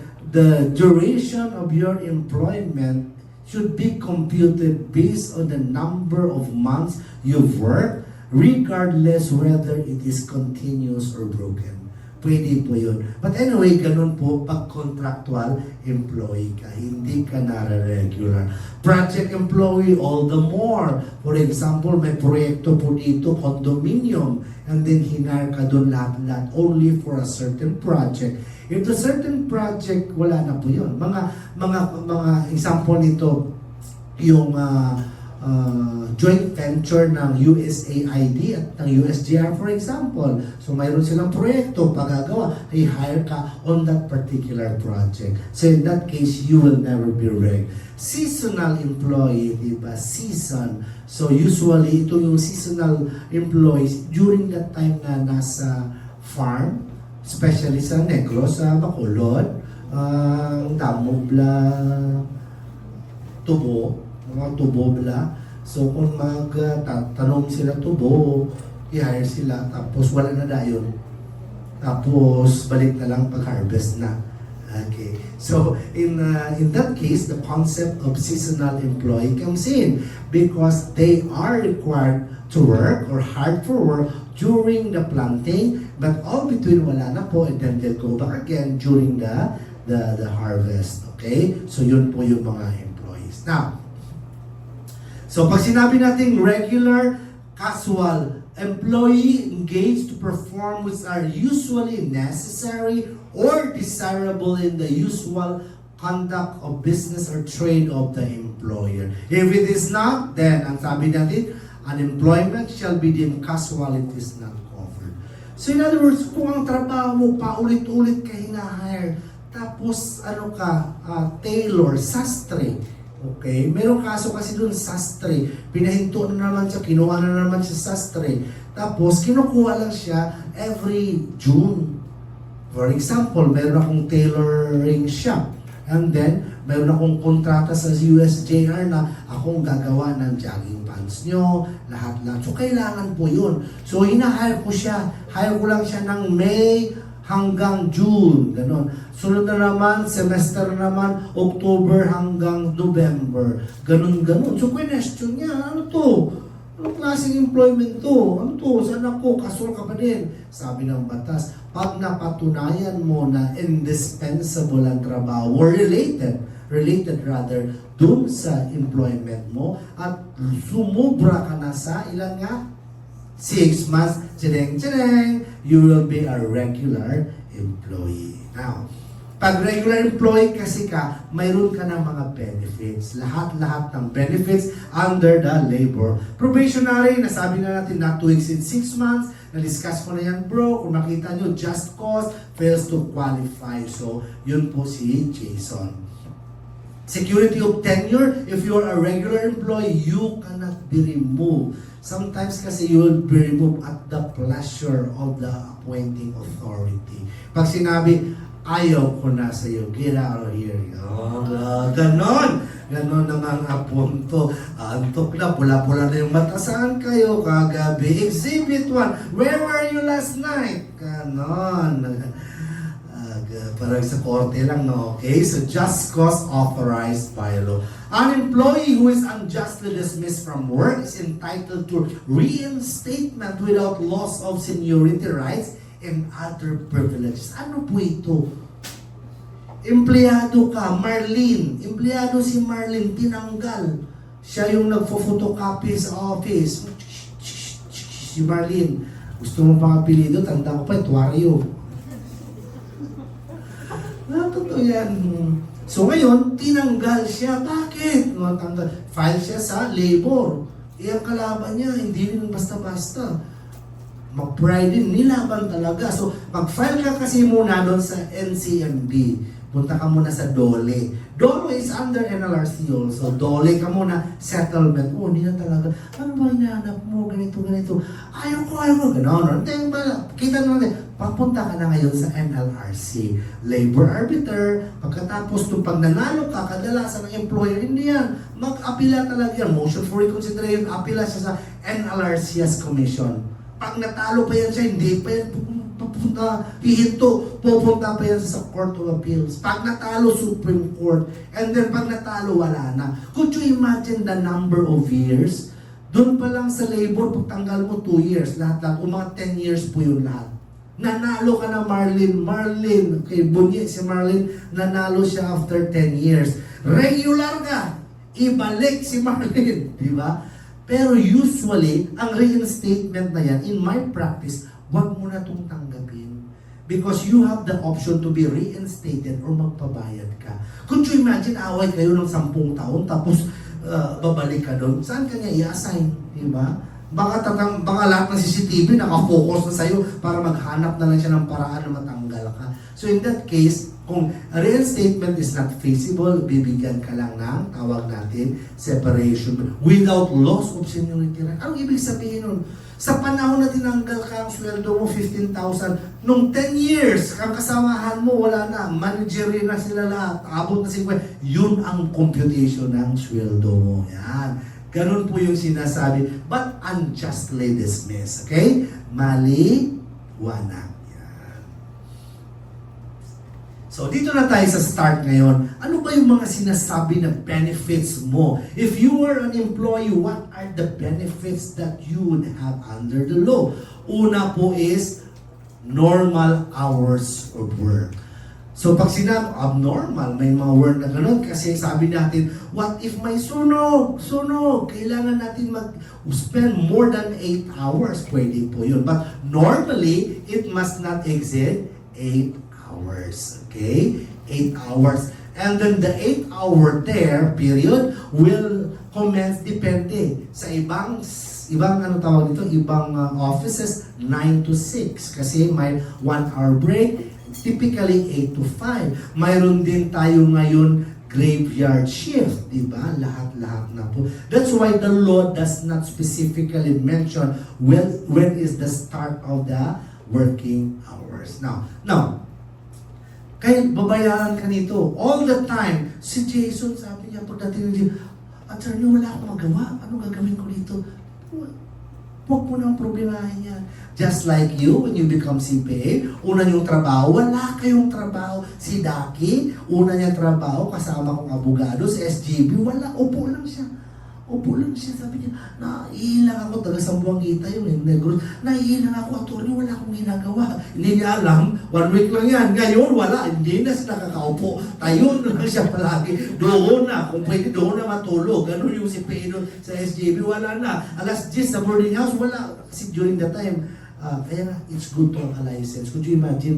duration of your employment should be computed based on the number of months you've worked, regardless whether it is continuous or broken. Pwede po yun. But anyway, ganun po pag contractual employee ka, hindi ka na-regular. Project employee, all the more. For example, may proyekto po dito, condominium, and then hinar ka doon lahat-lahat only for a certain project. If the certain project, wala na po yun. Mga example nito, yung joint venture ng USAID at ng USGR, for example. So, mayroon silang proyekto, pagagawa, i-hire ka on that particular project. So, in that case, you will never be reg. Seasonal employee, diba? Season. So, usually, ito yung seasonal employees during that time na nasa farm, especially sa Negros, sa Bacolod, Damobla, Tubo, mga tubo bla. So kung magtatanong sila tubo, i-hire sila, tapos wala na dayon. Tapos balik na lang pag-harvest na. Okay. So in that case, the concept of seasonal employee comes in because they are required to work or hired for work during the planting, but all between wala na po, and then they'll go back again during the harvest. Okay? So yun po yung mga employees. Now, so pag sinabi natin regular, casual, employee engaged to perform which are usually necessary or desirable in the usual conduct of business or trade of the employer. If it is not, then ang sabi natin, unemployment shall be deemed casual, it is not covered. So in other words, kung ang trabaho mo paulit-ulit ka hina-hire, tapos tailor, sastre, okay, merong kaso kasi doon sastre. Pinahinto na naman siya, kinuha na naman siya sastre. Tapos, kinukuha lang siya every June. For example, meron akong tailoring shop. And then, meron akong kontrata sa USJR na akong gagawa ng jogging pants nyo, lahat-lahat. So, kailangan po yun. So, hina-hire ko siya. Hire ko lang siya ng May hanggang June, ganon. Sunod na naman, semester naman, October hanggang November, ganon. So, question niya, ano to? Anong klaseng employment to? Ano to? Saan ako? Casual ka pa din. Sabi ng batas, pag napatunayan mo na indispensable ang trabaho, or related rather, dun sa employment mo, at sumubra ka na sa ilan nga? 6 months, tsineng, you will be a regular employee. Now, pag regular employee kasi ka, mayroon ka ng mga benefits. Lahat-lahat ng benefits under the labor. Probationary, nasabi na natin not to exceed 6 months. Na-discuss ko na yan, bro. Kung makita nyo, just cause fails to qualify. So, yun po si Jason. Security of tenure, if you are a regular employee, you cannot be removed. Sometimes kasi you will be removed at the pleasure of the appointing authority. Pag sinabi, ayaw ko na sa iyo, get out of here. Oh, ganon naman ang punto. Antok na, pula-pula na yung mata. Saan kayo kagabi? Exhibit 1, where were you last night? Ganon. Parang sa korte lang, no? Okay? So, just cause authorized by law. An employee who is unjustly dismissed from work is entitled to reinstatement without loss of seniority rights and other privileges. Ano po ito? Empleyado ka, Marlene. Empleyado si Marlene, tinanggal. Siya yung nagfo-photocopy sa office. Si Marlene. Gusto mo pang apelido? Tanda ko pa, Tuario. Totoo yan. So ngayon, tinanggal siya. Bakit? Tanggal. File siya sa labor. Ang kalaban niya, hindi rin basta-basta. Mag-pride din, nilaban talaga. So, mag-file ka kasi muna doon sa NCMB. Punta ka muna sa DOLE. DOLE is under NLRC also. DOLE ka muna, settlement. Oh, hindi na talaga. Ano ba hinahanap mo? Ganito. Ayaw ko. Ganon. Kita natin, papunta ka na ngayon sa NLRC. Labor arbiter. Pagkatapos nung pag nanalo ka, kadalasan ng employer, hindi yan. Mag-apila talaga yan. Motion for reconsideration, apila siya sa NLRC as commission. Pag natalo pa yan siya, hindi pa yan pupunta pa yan sa Court of Appeals. Pag natalo, Supreme Court. And then pag natalo, wala na. Could you imagine the number of years? Doon pa lang sa labor, pagtanggal mo 2 years, lahat-lahat. O mga 10 years po yung lahat. Nanalo ka na Marlene. Kay Bunye, si Marlene, nanalo siya after 10 years. Regular ka. Ibalik si Marlene. Di ba? Pero usually, ang reinstatement na yan, in my practice, wag mo na itong tanggapin. Because you have the option to be reinstated or magpabayad ka. Could you imagine, away kayo ng 10 taon, tapos babalik ka doon? Saan ka niya i-assign? Diba? Baka lahat ng CCTV nakafocus na sa'yo para maghanap na lang siya ng paraan na matanggal ka. So in that case, kung reinstatement is not feasible, bibigyan ka lang ng, tawag natin, separation without loss of seniority. Anong ibig sabihin nun? Sa panahon na tinanggal ka ang sweldo mo, 15,000, nung 10 years, ang kasamahan mo, wala na, managerial na sila lahat, abot na 50, yun ang computation ng sweldo mo. Yan. Ganun po yung sinasabi, but unjustly dismissed. Okay? Maliwanag. So, dito na tayo sa start ngayon. Ano ba yung mga sinasabi na benefits mo? If you were an employee, what are the benefits that you would have under the law? Una po is normal hours of work. So, pag sinabi, abnormal, may mga word na gano'n kasi sabi natin, what if may sunog? Kailangan natin mag-spend more than 8 hours. Pwede po yun. But normally, it must not exceed 8 hours. Okay? 8 hours. And then the 8-hour period will commence depende sa ibang ano tawag dito, ibang offices 9 to 6 kasi may 1 hour break, typically 8 to 5. Mayroon din tayo ngayon graveyard shift, di ba? Lahat-lahat na po. That's why the law does not specifically mention when is the start of the working hours. Now, kahit babayaran ka nito, all the time, si Jason, sabi niya, pagdating niya, attorney, wala akong magawa. Ano gagawin ko dito? Huwag mo nang problemahin yan. Just like you, when you become CPA, una niyong trabaho, wala kayong trabaho. Si Daki, una niyang trabaho, kasama kong abogado, sa SGB, wala, upo lang siya. Sabi niya, naiilang ako, taga-Sambuang Kita yung negros, naiilang ako, attorney, wala akong ginagawa. Hindi niya alam, 1 week lang yan. Ngayon, wala, hindi na siya nakakaupo. Tayo lang siya palagi. Doon na, kung pwede doon na matulog. Ganun yung si Pedro sa SJB, wala na. Alas 10 sa boarding house, wala. Kasi during that time, kaya nga, it's good to have a license. Could you imagine,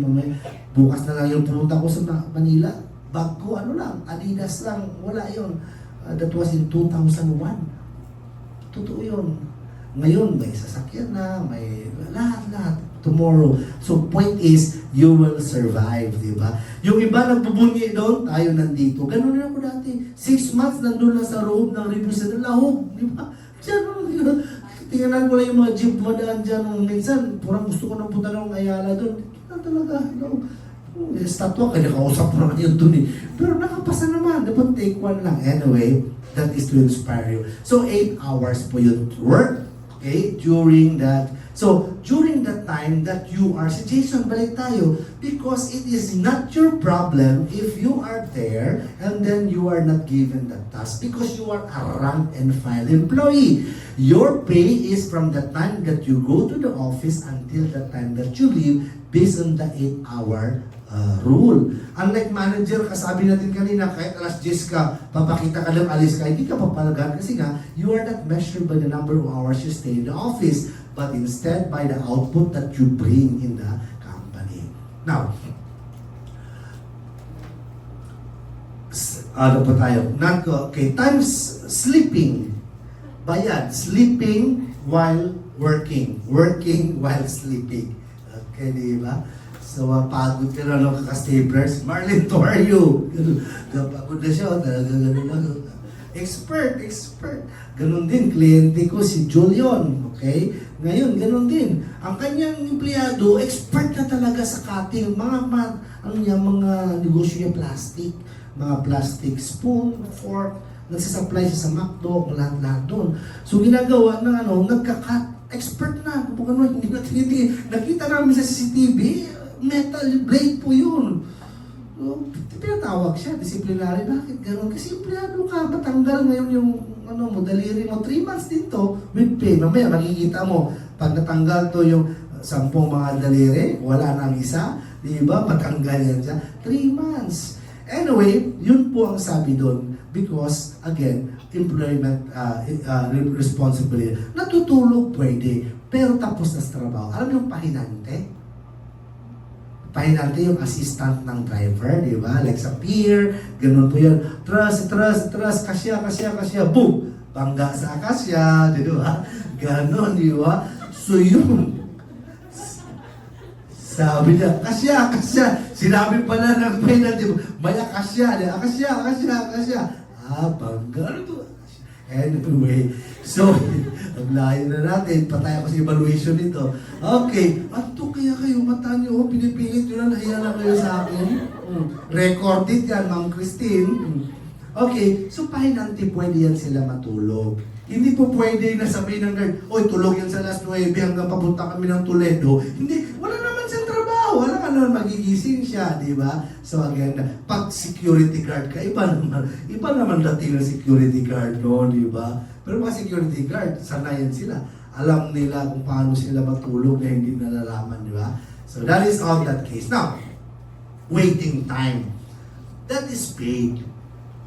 bukas na lang yung pumunta ko sa Manila, bag ko, Adidas lang, wala yun. That was in 2001. Totoo yun. Ngayon, may sasakyan na, may lahat. Tomorrow. So, point is, you will survive, di ba? Yung iba nagbubunyi doon, tayo nandito. Ganun rin ako dati. 6 months nandun lang sa loob ng representative. Lahog, di ba? Diyan, tingnan ko lang yung mga jeep madaan dyan. Minsan, parang gusto ko nang punta ng Ayala doon. Talaga, estatwa, kaya kausap mo naman yun dun eh. Pero nakapasa naman, dapat take one lang. Anyway, that is to inspire you. So, 8 hours po yun work, okay, during that So, during the time that you are, si Jason, balik tayo, because it is not your problem if you are there and then you are not given the task because you are a rank and file employee. Your pay is from the time that you go to the office until the time that you leave based on the 8-hour rule. Unlike manager, kasabi natin kanina, kahit alas 10 ka, papakita ka lang, alis ka, hindi ka papalagan kasi nga, you are not measured by the number of hours you stay in the office, but instead by the output that you bring in the company. Now, ano pa tayo? Okay, times sleeping. Bayad, sleeping while working. Working while sleeping. Okay, di ba? So, pagod ka na ng kaka-staplers. Marlene, how are you? Pagod na siya, talaga ganun lang. Expert. Ganun din, kliyente ko si Julian. Okay? Ngayon, ganun din. Ang kanyang empleyado, expert na talaga sa cutting. Mga negosyo niya, plastic. Mga plastic spoon, fork, nagsasupply siya sa McDo, lahat-lahat doon. So, ginagawa ng nagka-cut. Expert na. Kung ano, hindi. Nakita namin sa CCTV, metal blade po yun. So, pinatawag siya, disciplinary. Bakit gano'n? Kasi empleyado ka, matanggal ngayon yung daliri mo. 3 months din to with pay. Mamaya makikita mo, pag natanggal to yung 10 mga daliri, wala na ang isa, di ba? Matanggal yan siya. 3 months. Anyway, yun po ang sabi doon. Because, again, employment responsibility. Natutulog pwede, pero tapos na sa trabaho. Alam mo yung pahinante? Pahinante yung assistant ng driver, di ba? Like sa pier, ganun po yun. Trust, kasya, boom! Bangga sa kasya, di ba? Ganun, di ba? So yun. Sabi niya, kasya. Sinabi pala ng penalty, maya kasya. Kasya. Bangga. Ano to? Anyway, so, ang layo na natin, patay ako sa evaluation nito. Okay, ato kaya kayo, mata nyo, pinipilit nyo na, nahiya na kayo sa akin. Recorded yan, Ma'am Christine. Okay, so pahinanti, pwede yan sila matulog. Hindi po pwede na sabihin ng guard, oy, tulog yan sa alas 9 hanggang papunta kami ng Toledo. Hindi, wala naman siyang trabaho. Wala ka naman magigising siya, di ba? So again, pag security guard ka, iba naman dating ng security guard, no, di ba? Pero mga security guard, sanayan sila. Alam nila kung paano sila matulog na hindi nalalaman, di ba? So that is all that case. Now, waiting time. That is paid.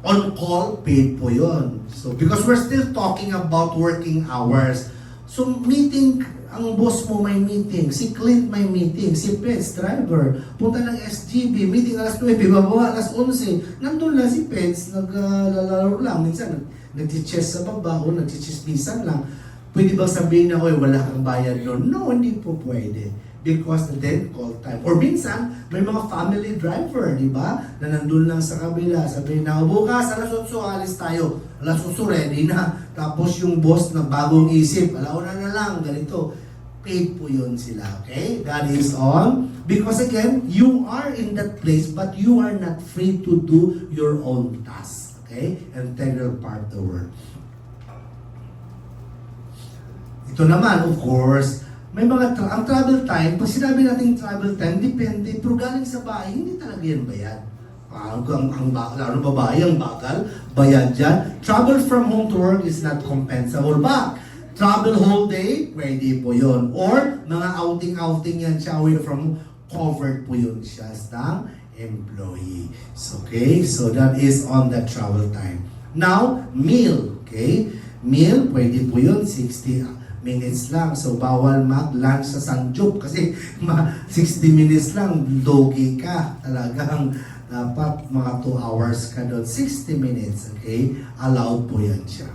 On call, paid po yun. So, because we're still talking about working hours. So, meeting, ang boss mo may meeting, si Clint may meeting, si Pets, driver, punta ng SGB, meeting alas 9, bababa alas 11, nandun lang si Pets, naglalaro lang, minsan nag-chess sa baba o nag-chismisan lang. Pwede bang sabihin na, oy, wala kang bayad doon? No, hindi po pwede. Because then call time. Or minsan, may mga family driver, di ba? Na nandun lang sa kabila. Sabihin na, bukas, alas 8, alis tayo. Alas 8, ready na. Tapos yung boss na bagong isip, alauna na lang, ganito. Paid po yun sila, okay? That is all. Because again, you are in that place, but you are not free to do your own tasks, okay? Integral part of the work. Ito naman, of course, may mga ang travel time, pag sinabi natin travel time, depende, pero galing sa bahay, hindi talaga yan bayad. Lalo babae, ang bagal, bayad yan. Travel from home to work is not compensable back. Travel whole day, pwede po yun. Or, mga outing yan siya away from covered po yun siya ng employee. Okay, so that is on the travel time. Now, meal, okay? Meal, pwede po yun, 60 minutes lang. So, bawal mag-lunch sa Sanjop kasi 60 minutes lang, dogi ka. Talagang dapat mga 2 hours ka doon. 60 minutes, okay? Allowed po yan siya.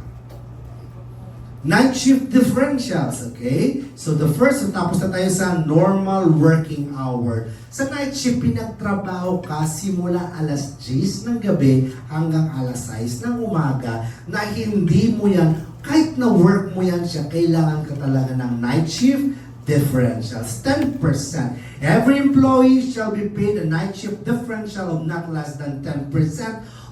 Night shift differentials, okay? So, the first, tapos na tayo sa normal working hour. Sa night shift, pinagtrabaho ka simula alas 10 ng gabi hanggang alas 6 ng umaga na hindi mo yan kahit na work mo yan siya, kailangan ka talaga ng night shift differentials, 10%. Every employee shall be paid a night shift differential of not less than 10%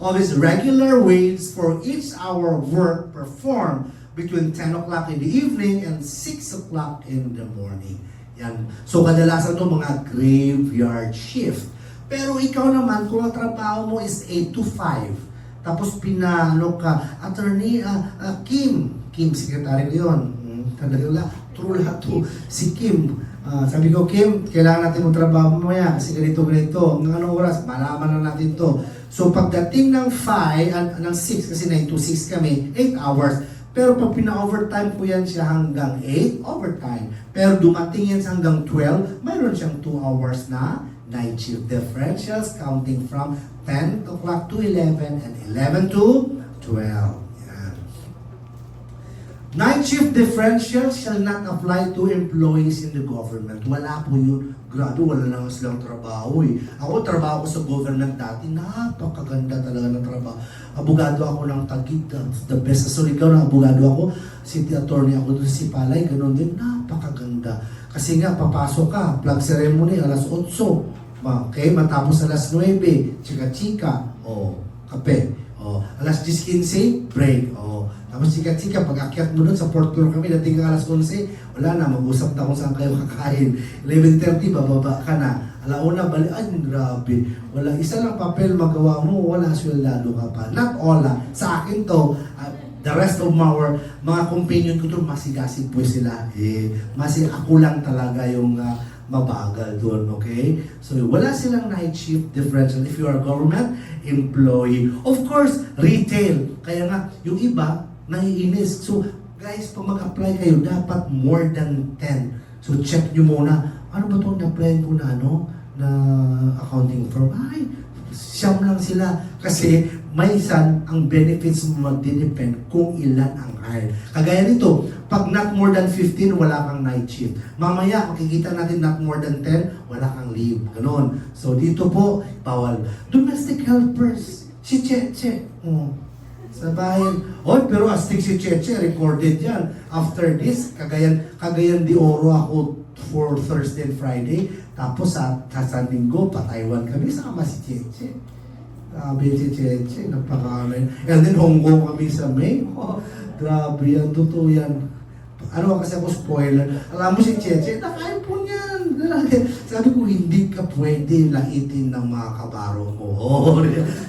of his regular wage for each hour of work performed between 10 o'clock in the evening and 6 o'clock in the morning. Yan. So kadalasan to mga graveyard shift. Pero ikaw naman, kung ang trabaho mo is 8 to 5, tapos pinano ka, Attorney Kim, secretary ko yun. Talaga, true lahat to. Si Kim, sabi ko, Kim, kailangan natin magtrabaho mamaya kasi ganito. Ng anong oras, malaman na natin to. So pagdating ng 5, ng 6, kasi 9 to 6 kami, 8 hours. Pero pag pina-overtime ko yan siya hanggang 8, overtime. Pero dumating yan hanggang 12, mayroon siyang 2 hours na night shift differentials counting from 10 o'clock to 11 and 11 to 12. Yan. Night shift differentials shall not apply to employees in the government. Wala po yun. Grabe, wala lang silang trabaho eh. Ako, trabaho ko sa government dati, napakaganda talaga ng trabaho. Abogado ako ng Taguig, the best. Sorry, ikaw na abogado ako, city attorney ako doon sa Sipalay, ganun din, napakaganda. Kasi nga, papasok ka, flag ceremony, alas 8. Okay, matapos alas 9, chika-chika, kape. Alas 10:15, break. Tapos chika-chika, pag-akyat mo doon sa 4th floor kami, dating ka alas 11, wala na, mag-usap na kung saan kayo kakain. 11:30, bababa ka na. Alauna, balik, ay, grabe. Wala, isa lang papel magawa mo, wala sweldo ka pa. Not all, sa akin to, the rest of mga companion ko to, masigasig po sila. Ako lang talaga yung mabagal doon, okay? So, wala silang night shift differential if you are a government employee. Of course, retail. Kaya nga, yung iba, naiinis. So, guys, pag mag-apply kayo, dapat more than 10. So, check nyo muna, ano ba itong na-apply ko na, na accounting firm? Ay, siyam lang sila. Kasi, minsan, ang benefits mo magdidepend kung ilan ang hire. Kagaya nito, pag not more than 15, wala kang night shift. Mamaya, makikita natin not more than 10, wala kang leave. Ganon. So, dito po, bawal. Domestic helpers. Si Cheche. Sa bayan. Pero astig si Cheche, recorded yan. After this, Cagayan de Oro ako for Thursday and Friday. Tapos sa Linggo, pa-Taiwan kami. Sama si Cheche. Grabe si Cheche, napaka-amin. And then Hong Kong kami sa May. Grabe yan, totoo yan. Ano kasi ako spoiler. Alam mo si Cheche, nakain po niyan. Sabi ko, hindi ka pwede laitin ng mga kabaro mo.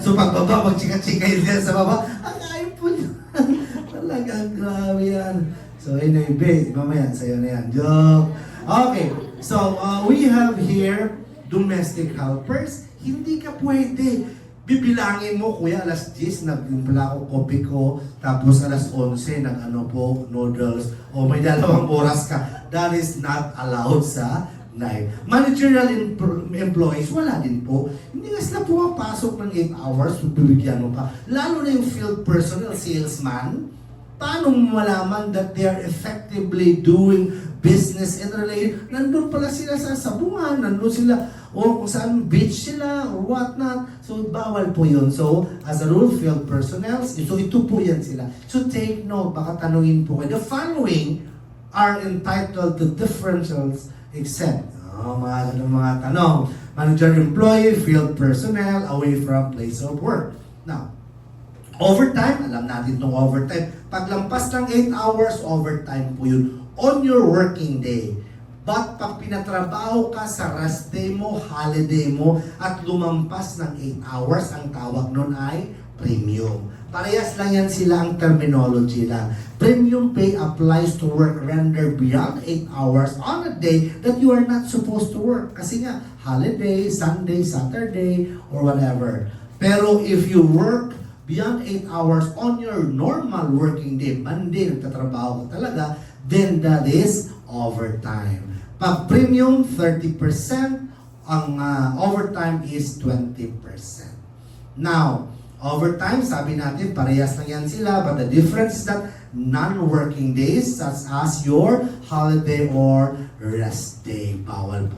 So pagbaba, magchika-chika yun sa baba, nakain po niyan. Talaga, grabe yan. So anyway, mamaya, sa'yo na yan. Joke. Okay, so we have here domestic helpers. Hindi ka pwede. Bibilangin mo, kuya, alas 10, nagtimpla ako kopi ko, tapos alas 11, noodles, may 2 oras ka. That is not allowed sa night. Managerial employees, wala din po. Hindi nga sila pumapasok ng 8 hours, bibigyan mo pa. Lalo na yung field personnel, salesman, paano mo malaman that they are effectively doing business and related? Nandun pala sila sa sabungan, nandun sila, o kung saan beach sila, or whatnot. So, bawal po yun. So, as a rule, field personnel, so ito po yan sila. So, take note, baka tanungin po kayo. The following are entitled to differentials except, mga tanong. Manager, employee, field personnel, away from place of work. Now, overtime, alam natin itong overtime. Paglampas ng 8 hours, overtime po yun on your working day. But pag pinatrabaho ka sa rest day mo, holiday mo, at lumampas ng 8 hours, ang tawag nun ay premium. Parehas lang yan sila ang terminology lang. Premium pay applies to work rendered beyond 8 hours on a day that you are not supposed to work. Kasi nga, holiday, Sunday, Saturday, or whatever. Pero if you work beyond 8 hours on your normal working day, Monday, nagtatrabaho ka talaga, then that is overtime. Pag premium, 30%, ang overtime is 20%. Now, overtime, sabi natin, parehas lang yan sila, but the difference is that non-working days, such as your holiday or rest day, bawal.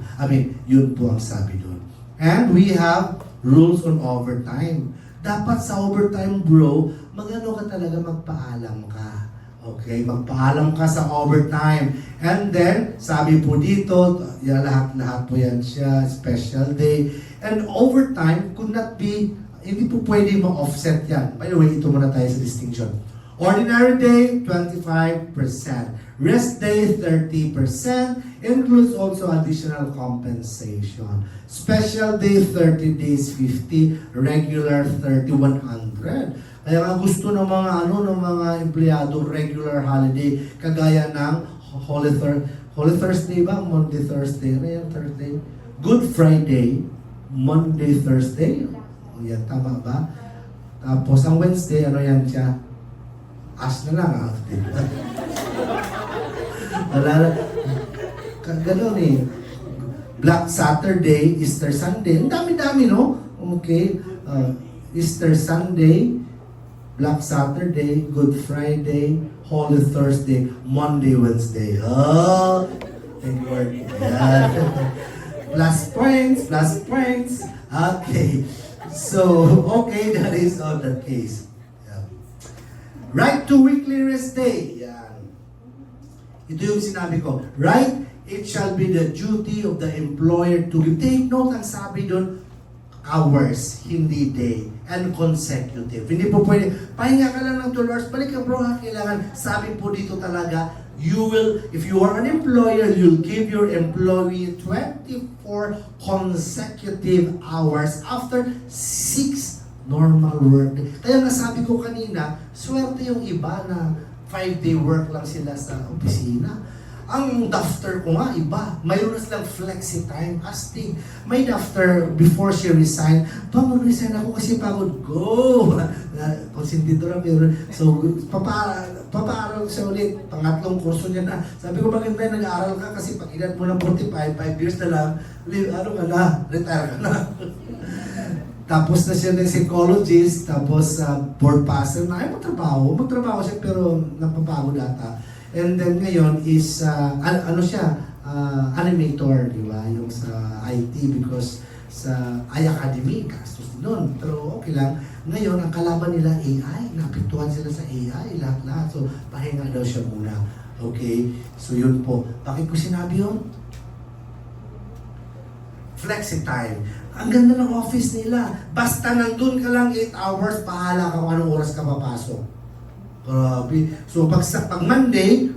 Yun po ang sabi doon. And we have rules on overtime. Dapat sa overtime, bro, magano ka talaga, magpaalam ka. Okay, magpaalam ka sa overtime. And then, sabi po dito, lahat po yan siya, special day. And overtime could not be, hindi po pwede ma-offset yan. By the way, ito muna tayo sa distinction. Ordinary day, 25%. Rest day, 30%. Includes also additional compensation. Special day, 30 days, 50. Regular, 30, 100. Kaya nga gusto ng mga ng mga empleyado regular holiday kagaya ng Holy Thursday ba? Monday, Thursday. Ano yan? Thursday? Good Friday, Monday, Thursday. O yan, tama ba? Tapos ang Wednesday, ano yan siya? As na lang, wala na. Ganun eh. Black Saturday, Easter Sunday. Ang dami-dami, no? Okay. Easter Sunday, Black Saturday, Good Friday, Holy Thursday, Monday, Wednesday. Oh! Thank you, Lord. Ayan. Plus points, plus points. Okay. So, okay, that is all the case. Right to weekly rest day. Yan. Ito yung sinabi ko. Right, it shall be the duty of the employer to give. Take note, ang sabi doon, hours, hindi day, and consecutive. Hindi po pwede, pahinga ka lang ng 12 hours, balik ka bro ha, kailangan. Sabi po dito talaga, you will, if you are an employer, you'll give your employee 24 consecutive hours after 6 normal work. Kaya nga sabi ko kanina, swerte yung iba na 5-day work lang sila sa opisina. Ang doctor ko nga, iba. Mayroon na silang flexi time, astig. May doctor, before she resigned, mag-resign ako kasi pagod. Go! Konsentidor ang meron. So, papaaral siya ulit. Pangatlong kurso niya na. Sabi ko, maganda nag-aaral ka kasi pag edad mo ng 45, 5 years na lang, retire ka na. Tapos na siya ng psychologist, tapos board passer na, ay magtrabaho siya pero napapagod ata. And then ngayon is, animator, di ba? Yung sa IT because sa iAcademy, gastos doon. Pero okay lang. Ngayon, ang kalaban nila AI, napituhan sila sa AI, lahat-lahat. So, pahinga daw siya muna. Okay? So, yun po. Bakit ko sinabi yun? Flexi time. Ang ganda ng office nila. Basta nandun ka lang 8 hours, pahala ka kung anong oras ka papasok. Grabe. So pag Monday,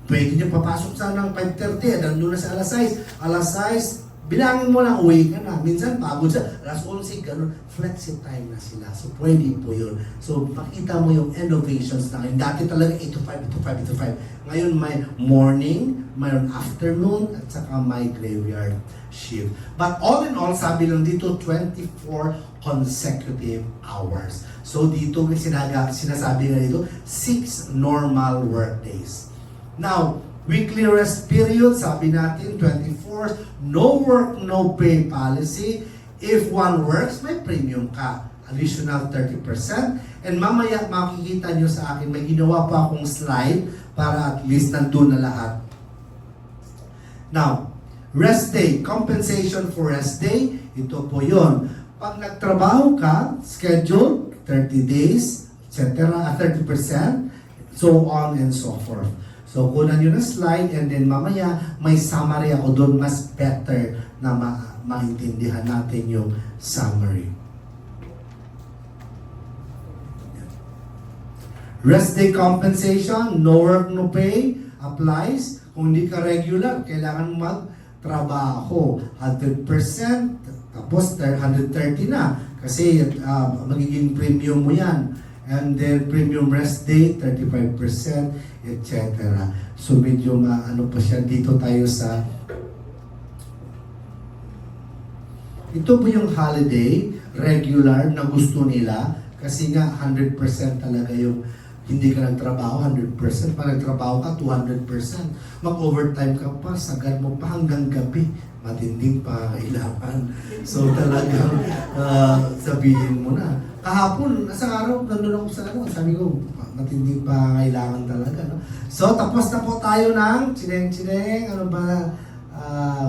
pwede niya papasok sana ng 5:30, nandun na sa alas 6. Alas 6, bilangin mo lang, uwi ka na. Minsan pagod sa alas 11, ganun. Flexi time na sila. So pwede po yun. So pakita mo yung innovations na ngayon. Dati talaga 8 to 5, 8 to 5, 8 to 5. Ngayon may morning, mayroon afternoon, at saka may graveyard shift. But all in all, sabi lang dito, 24 consecutive hours. So dito, sinasabi nga dito, 6 normal work days. Now, weekly rest period, sabi natin, 24, no work, no pay policy. If one works, may premium ka. Additional 30%. And mamaya makikita nyo sa akin, may ginawa pa akong slide para at least nandun na lahat. Now, rest day, compensation for rest day, ito po yon. Pag nagtrabaho ka, schedule, 30 days, etc., 30%, so on and so forth. So, kunan nyo na slide and then mamaya may summary ako doon, mas better na maintindihan natin yung summary. Rest day compensation, no work, no pay, applies. Kung hindi ka regular, kailangan magtrabaho. 100%, tapos 130 na. Kasi magiging premium mo yan. And then premium rest day, 35%, etc. So medyo ano pa siya, dito tayo sa... Ito po yung holiday, regular, na gusto nila. Kasi nga 100% talaga yung hindi ka nagtrabaho, 100%. Pag nagtrabaho ka, 200%. Mag-overtime ka pa, sagad mo pa hanggang gabi. Matinding pa kailangan. So talagang sabihin mo na. Kahapon, sa araw, nandun ako sa sabi ko, matinding pa kailangan talaga. No? So tapos na po tayo ng chineng-chineng. Ano ba?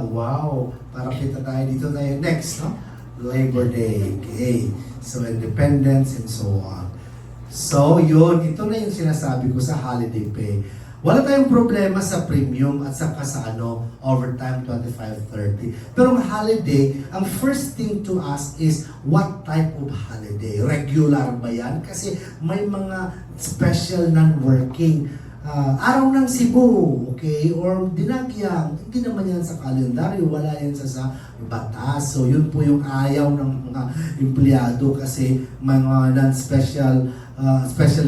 Wow. Para kita tayo dito tayo. Next, no? Labor Day. Okay. So independence and so on. So, yun, ito na yung sinasabi ko sa holiday pay. Wala tayong problema sa premium at saka sa overtime 25-30. Pero ang holiday, ang first thing to ask is what type of holiday? Regular ba yan? Kasi may mga special non-working. Araw ng Cebu, okay? Or Dinagyang, hindi naman yan sa kalendaryo, wala yan sa batas. So yun po yung ayaw ng mga empleyado kasi mga special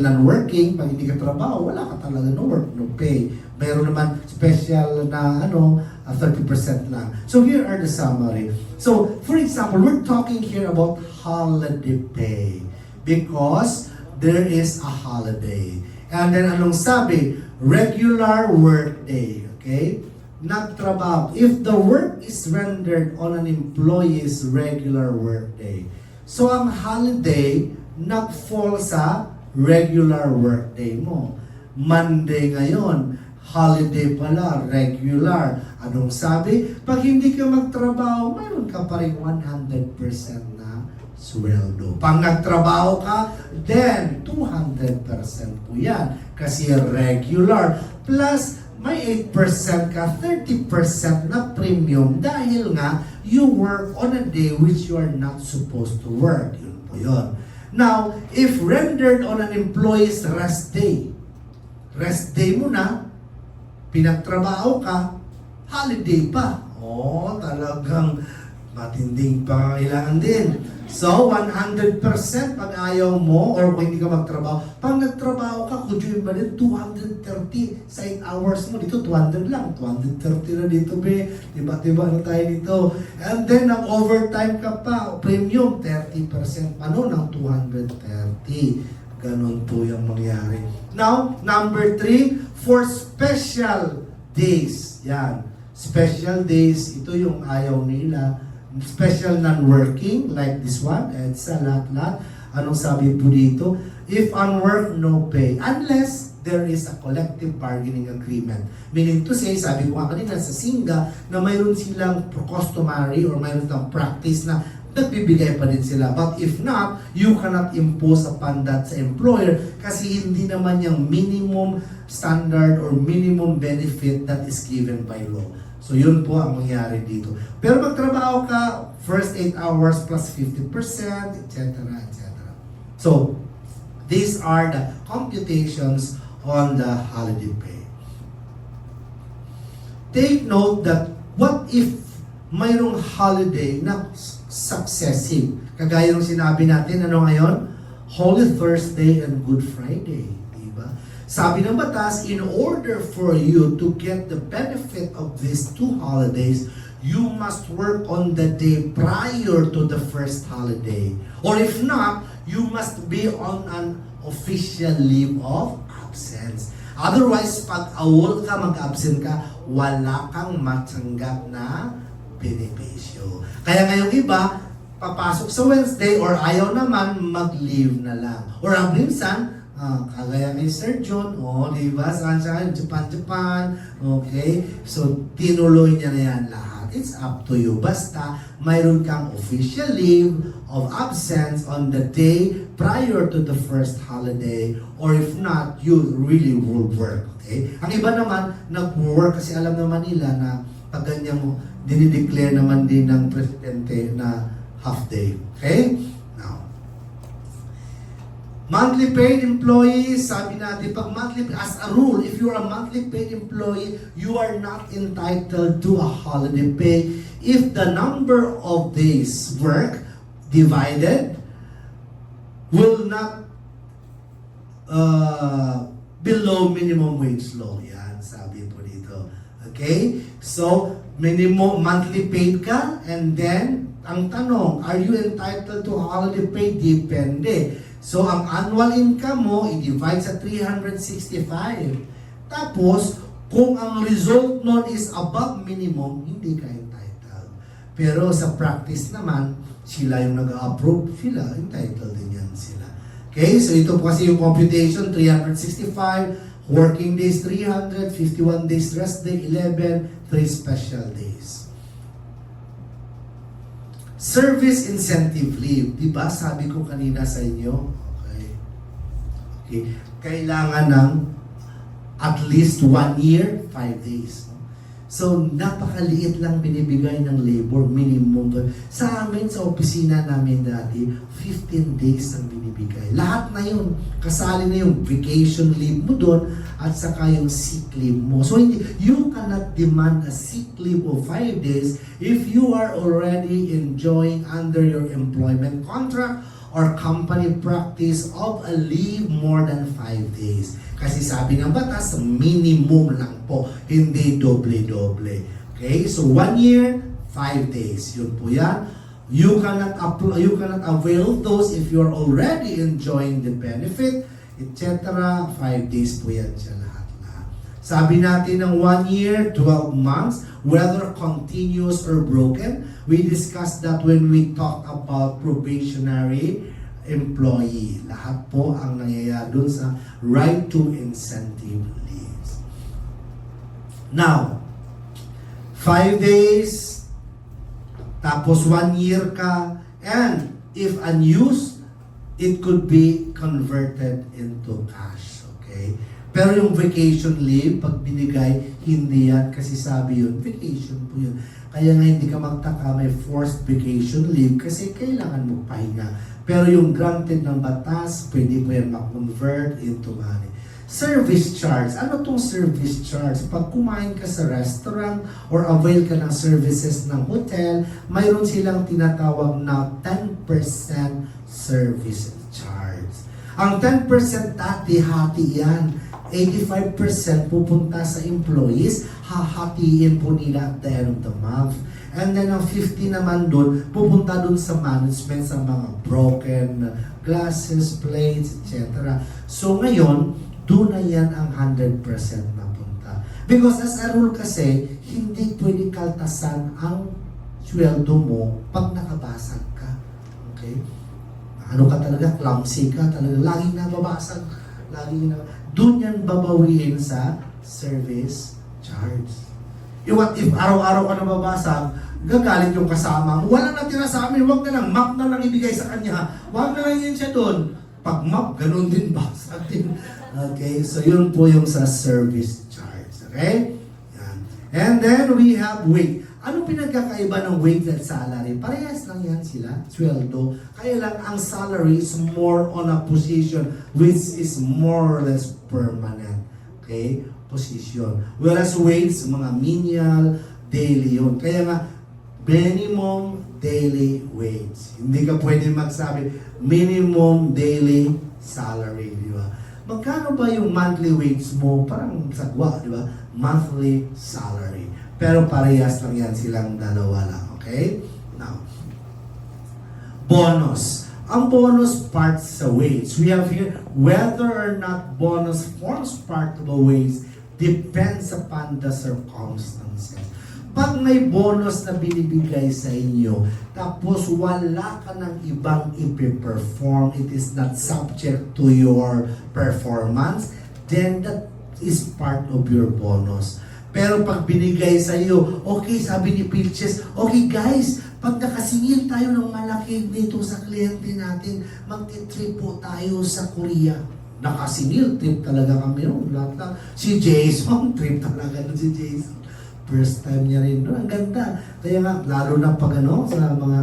non-working, pag hindi ka trabaho, wala ka talaga no work, no pay. Mayroon naman special na 30% lang. So here are the summary. So for example, we're talking here about holiday pay because there is a holiday. And then anong sabi? Regular work day. Okay? Nagtrabaho. If the work is rendered on an employee's regular work day. So ang holiday, nag-fall sa regular work day mo. Monday ngayon, holiday pala, regular. Anong sabi? Pag hindi ka magtrabaho, mayroon ka pa rin 100% na sweldo. Pag nagtrabaho ka, then 200% po yan. Kasi regular. Plus, may 8% ka, 30% na premium dahil nga you work on a day which you are not supposed to work. Yun po yun. Now, if rendered on an employee's rest day mo na, pinagtrabaho ka, holiday pa. Oh, talagang matinding pangangailangan din. So, 100% pag ayaw mo or kung hindi ka magtrabaho. Pag nagtrabaho ka, could you imagine 230 sa 8 hours mo? Dito, 200 lang. 230 na dito, be. Diba na tayo dito. And then, ang overtime ka pa, premium, 30% pa no, ng 230. Ganon po yung mangyari. Now, number 3, for special days. Yan. Special days, ito yung ayaw nila. Special non-working, like this one, EDSA, lahat-lahat. Anong sabi po dito? If unworked, no pay. Unless there is a collective bargaining agreement. Meaning to say, sabi ko nga kanina sa Singa, na mayroon silang customary or mayroon silang practice na nagbibigay pa din sila. But if not, you cannot impose upon that sa employer kasi hindi naman yung minimum standard or minimum benefit that is given by law. So yun po ang mangyari dito. Pero magtrabaho ka, first 8 hours plus 50%, etc. etc. So, these are the computations on the holiday pay. Take note that what if mayroong holiday na successive? Kagaya ng sinabi natin, ano ngayon? Holy Thursday and Good Friday. Diba? Sabi ng batas, in order for you to get the benefit of these two holidays, you must work on the day prior to the first holiday. Or if not, you must be on an official leave of absence. Otherwise, pag awol ka, mag-absent ka, wala kang matanggap na benepisyo. Kaya ngayong iba, papasok sa Wednesday or ayaw naman, mag-leave na lang. Or ang minsan, kagaya kay Sir John, diba? Saan siya? Japan, okay? So, tinuloy niya na yan lahat. It's up to you. Basta, mayroon kang official leave of absence on the day prior to the first holiday, or if not, you really will work, okay? Ang iba naman, nag-work kasi alam naman nila na pag ganyan mo, dinideclare naman din ng presidente na half day, okay? Monthly paid employees, sabi natin, pag monthly, as a rule, if you're a monthly paid employee, you are not entitled to a holiday pay if the number of days work divided will not below minimum wage law. Yan, sabi po dito. Okay? So, minimum monthly paid ka, and then, ang tanong, are you entitled to holiday pay? Depende. So, ang annual income mo, i-divide sa 365. Tapos, kung ang result nun is above minimum, hindi ka entitled. Pero sa practice naman, sila yung nag-approve, sila, entitled din yan sila. Okay, so ito po kasi yung computation, 365, working days 300, 51 days rest day, 11, 3 special days. Service incentive leave, di ba? Sabi ko kanina sa inyo, okay. Kailangan ng At least 1 year, 5 days. So, napakaliit lang binibigay ng labor minimum. Sa amin, sa opisina namin dati, 15 days ang binibigay. Lahat na yun. Kasali na yung vacation leave mo doon at saka yung sick leave mo. So, you cannot demand a sick leave of 5 days if you are already enjoying under your employment contract or company practice of a leave more than 5 days. Kasi sabi ng batas, minimum lang po, hindi doble-doble. Okay? So 1 year, 5 days. Yun po yan. You cannot avail those if you're already enjoying the benefit, etc. 5 days po yan siya lahat. Sabi natin ng 1 year, 12 months, whether continuous or broken. We discussed that when we talked about probationary employee. Lahat po ang nangyayari dun sa right to incentive leaves. Now, 5 days, tapos 1 year ka, and if unused, it could be converted into cash. Okay? Pero yung vacation leave, pag binigay, hindi yan. Kasi sabi yun, vacation po yun. Kaya nga hindi ka magtaka, may forced vacation leave kasi kailangan mo pahinga. Pero yung granted ng batas, pwede po yan ma-convert into money. Service charge. Ano tong service charge? Pag kumain ka sa restaurant or avail ka ng services ng hotel, mayroon silang tinatawag na 10% service charge. Ang 10% hati-hati yan. 85% pupunta sa employees, hahatiin po nila at the end of the month. And then ang 50 naman doon, pupunta doon sa management sa mga broken glasses, plates, etc. So ngayon, doon na yan ang 100% na punta. Because as a rule kasi, hindi pwede kaltasan ang sweldo mo pag nakabasag ka. Okay? Ano ka talaga? Clumsy ka talaga. Laging nababasag. Laging na. Doon yan babawiin sa service charge. What if araw-araw ka nababasag, gagalit yung kasama mo. Wala na tira sa amin, wag na lang, map na lang ibigay sa kanya. Wag na lang yun siya doon. Pag map, ganun din basag din. Okay, so yun po yung sa service charge. Okay? Yan. And then we have wage. Ano pinagkakaiba ng wage at salary? Parehas lang yan sila, sweldo. Kaya lang ang salary is more on a position which is more or less permanent. Okay? Position. Whereas wage, mga menial, daily yun. Kaya nga, minimum daily wage. Hindi ka pwede magsabi, minimum daily salary, di ba? Magkano ba yung monthly wage mo? Parang sagwa, di ba? Monthly salary. Pero parehas lang yan silang dalawa lang. Okay? Now, bonus. Ang bonus part sa wage. We have here, whether or not bonus forms part of a wage depends upon the circumstances. Pag may bonus na binibigay sa inyo, tapos wala ka ng ibang ipi-perform, it is not subject to your performance, then that is part of your bonus. Pero pag binigay sa iyo, okay, sabi ni Pilches, okay guys, pag nakasingil tayo ng malaki dito sa kliyente natin, mag-trip po tayo sa Korea. Nakasingil, trip talaga kami noon. Si Jason, trip talaga nun si Jason. First time niya rin doon. Ang ganda. Kaya nga, lalo na pag ano, sa mga,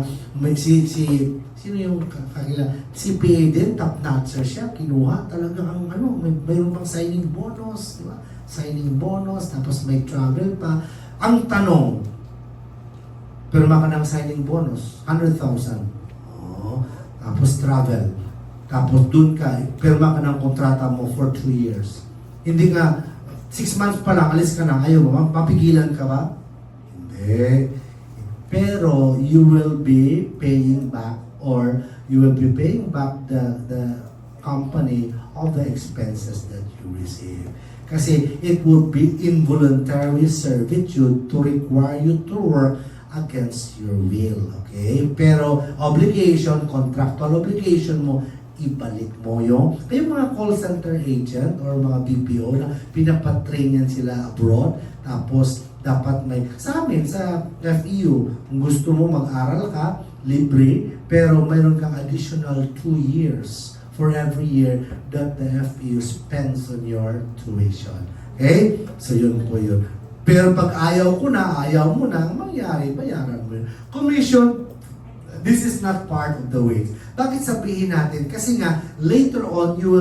sino yung kakila? Si PA din, top notcher siya, kinuha talaga ang ano, mayroon pang signing bonus, di ba? Signing bonus, tapos may travel pa. Ang tanong, pirma ka ng signing bonus, 100,000. Oh, tapos travel. Tapos dun ka, pirma ka ng kontrata mo for 2 years. Hindi ka, 6 months pa lang, alis ka na, ayaw mo, mapigilan ka ba? Hindi. Pero you will be paying back or you will be paying back the company of the expenses that you receive. Kasi it would be involuntary servitude to require you to work against your will. Okay? Pero obligation, contractual obligation mo, ibalik mo yung mga call center agent or mga BPO na pinapatrain yan sila abroad. Tapos dapat may, sa amin, sa FEU, kung gusto mo mag-aral ka, libre, pero mayroon kang additional 2 years for every year that the FEU spends on your tuition. Okay? So yun po yun. Pero pag ayaw mo na, ang mangyari, bayaran mo yun. Commission, this is not part of the wage. Bakit sabihin natin? Kasi nga, later on, you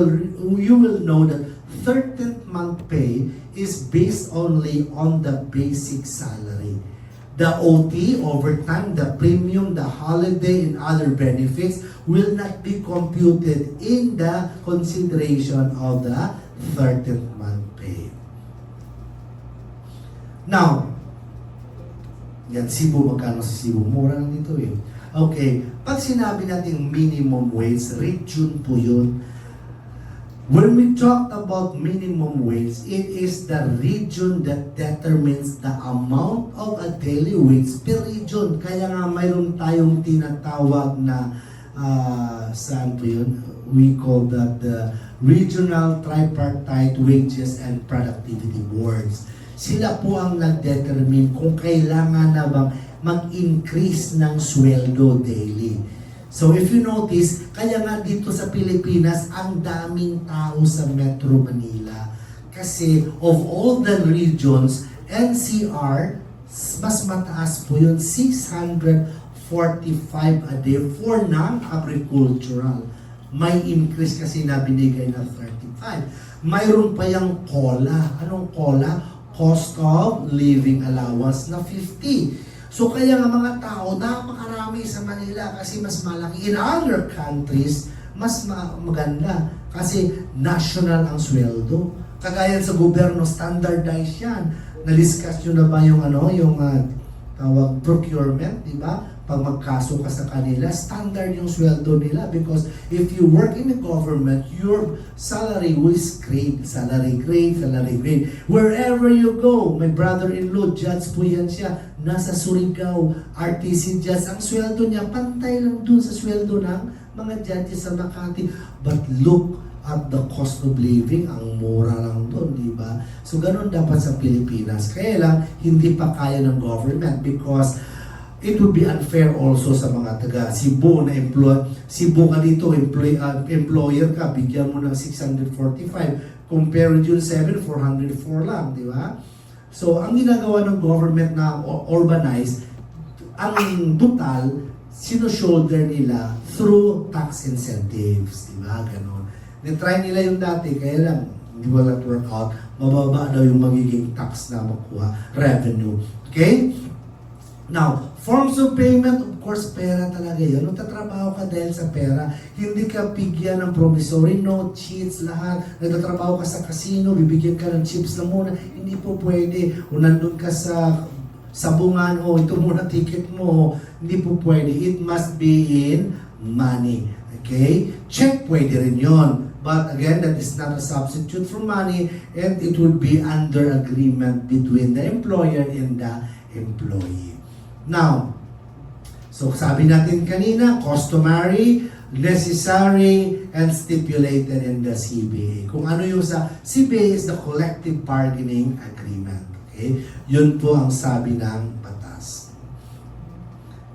will know that 13th month pay is based only on the basic salary. The OT, overtime, the premium, the holiday, and other benefits will not be computed in the consideration of the 13th month pay. Now, yan, Cebu, magkano sa Cebu? Mura lang dito eh. Okay, pag sinabi natin minimum wage, region po yun. When we talk about minimum wage, it is the region that determines the amount of a daily wage per region. Kaya nga mayroon tayong tinatawag na, saan po yun? We call that the Regional Tripartite Wages and Productivity Boards. Sila po ang nag-determine kung kailangan na bang mag-increase ng sweldo daily. So if you notice, kaya nga dito sa Pilipinas, ang daming tao sa Metro Manila. Kasi of all the regions, NCR, mas mataas po yun, 645 a day for non-agricultural. May increase kasi na binigay na 35. Mayroon pa yung COLA. Anong COLA? Cost of Living Allowance na 50. So kaya nga mga tao, napakarami sa Manila kasi mas malaki. In other countries, mas maganda kasi national ang sweldo. Kagaya sa gobyerno, standardized yan. Na-discuss nyo na ba yung tawag procurement, di ba? Pag magkaso ka sa kanila, standard yung sweldo nila because if you work in the government, your salary will grade, salary grade. Wherever you go, my brother-in-law, judge po yan siya, nasa Surigao, RTC judge, ang sweldo niya, pantay lang dun sa sweldo ng mga judges sa Makati. But look at the cost of living, ang mura lang dun, di ba? So, ganun dapat sa Pilipinas. Kaya lang, hindi pa kaya ng government because it would be unfair also sa mga taga Cebu na Cebu ka dito, employer ka, bigyan mo ng 645. Compare June 7, 404 lang, di ba? So, ang ginagawa ng government na urbanized, ang total, sino-shoulder nila through tax incentives, di ba? Ganon. Try nila yung dati, kaya lang, hindi wala work out, mababa daw yung magiging tax na makuha, revenue. Okay? Now, forms of payment, of course, pera talaga yun. Nung tatrabaho ka dahil sa pera, hindi ka bigyan ng promissory note, cheats, lahat. Nagtatrabaho ka sa casino, bibigyan ka ng chips na muna. Hindi po pwede. O nandun ka sa sabungan, o ito muna ticket mo. Hindi po pwede. It must be in money. Okay? Check, pwede rin yun. But again, that is not a substitute for money and it would be under agreement between the employer and the employee. Now, so sabi natin kanina, customary, necessary, and stipulated in the CBA. Kung ano yung sa CBA is the collective bargaining agreement. Okay? Yun po ang sabi ng batas.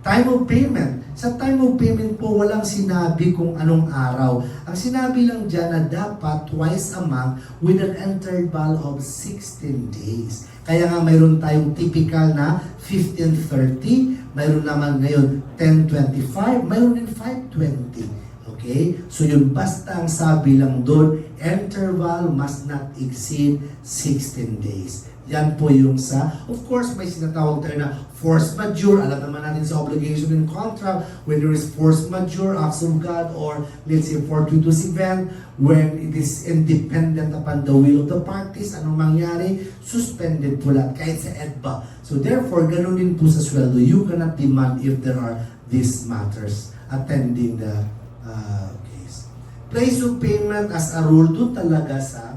Time of payment. Sa time of payment po, walang sinabi kung anong araw. Ang sinabi lang dyan na dapat twice a month with an interval of 16 days. Kaya nga mayroon tayong typical na 15:30, mayroon naman ngayon 10:25, mayroon din 5:20. Okay? So yun, basta ang sabi lang doon, interval must not exceed 16 days. Yan po yung sa, of course, may sinatawag tayo na force majeure. Alam naman natin sa obligation and contract, when there is force majeure, acts of God, or let's say fortuitous event, when it is independent upon the will of the parties, anong mangyari? Suspended po lahat, kahit sa EDBA. So therefore, ganun din po sa sweldo. You cannot demand if there are these matters attending the case. Place of payment as a rule, doon talaga sa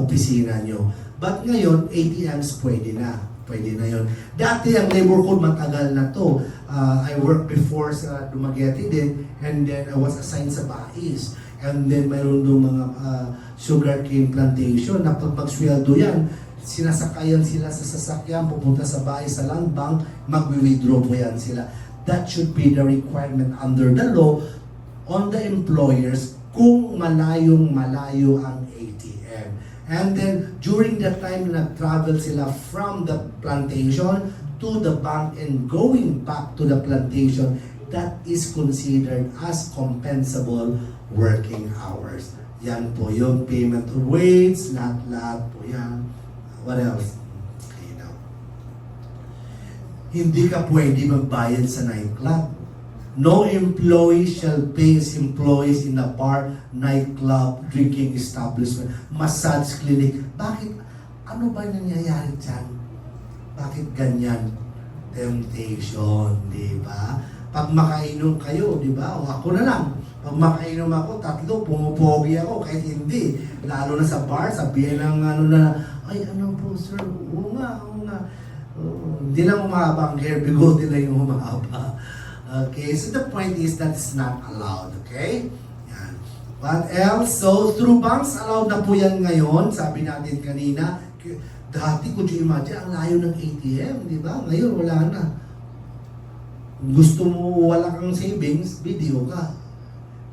opisina nyo. But ngayon, ATMs pwede na. Pwede na yon. Dati ang labor code matagal na to. I worked before sa Dumaguete din and then I was assigned sa Bais. And then mayroon doon mga sugarcane plantation na pag magsweldo yan, sinasakayan sila sa sasakyan, pupunta sa bahay sa land bank, mag-withdraw po yan sila. That should be the requirement under the law on the employers kung malayong-malayo ang ATM. And then, during that time, nag-travel sila from the plantation to the bank and going back to the plantation, that is considered as compensable working hours. Yan po yung payment of wage, lahat-lahat po yan. What else? Okay, now. Hindi ka pwede magbayad sa nightclub. No employee shall pay his employees in a bar, nightclub, drinking establishment, massage clinic. Bakit? Ano ba nangyayari dyan? Bakit ganyan? Temptation, di ba? Pag makainom kayo, di ba? O ako na lang. Pag makainom ako, 3, pumupogi ako. Kahit hindi. Lalo na sa bar, sabihin ng ano na, ay ano po sir, oo nga. Hindi lang umahaba ang hair, bigote lang yung umahaba. Okay, so the point is that it's not allowed, okay? Yan. What else? So, through banks, allowed na po yan ngayon. Sabi natin kanina, dati, could you imagine, ang layo ng ATM, di ba? Ngayon, wala na. Gusto mo wala kang savings, video ka.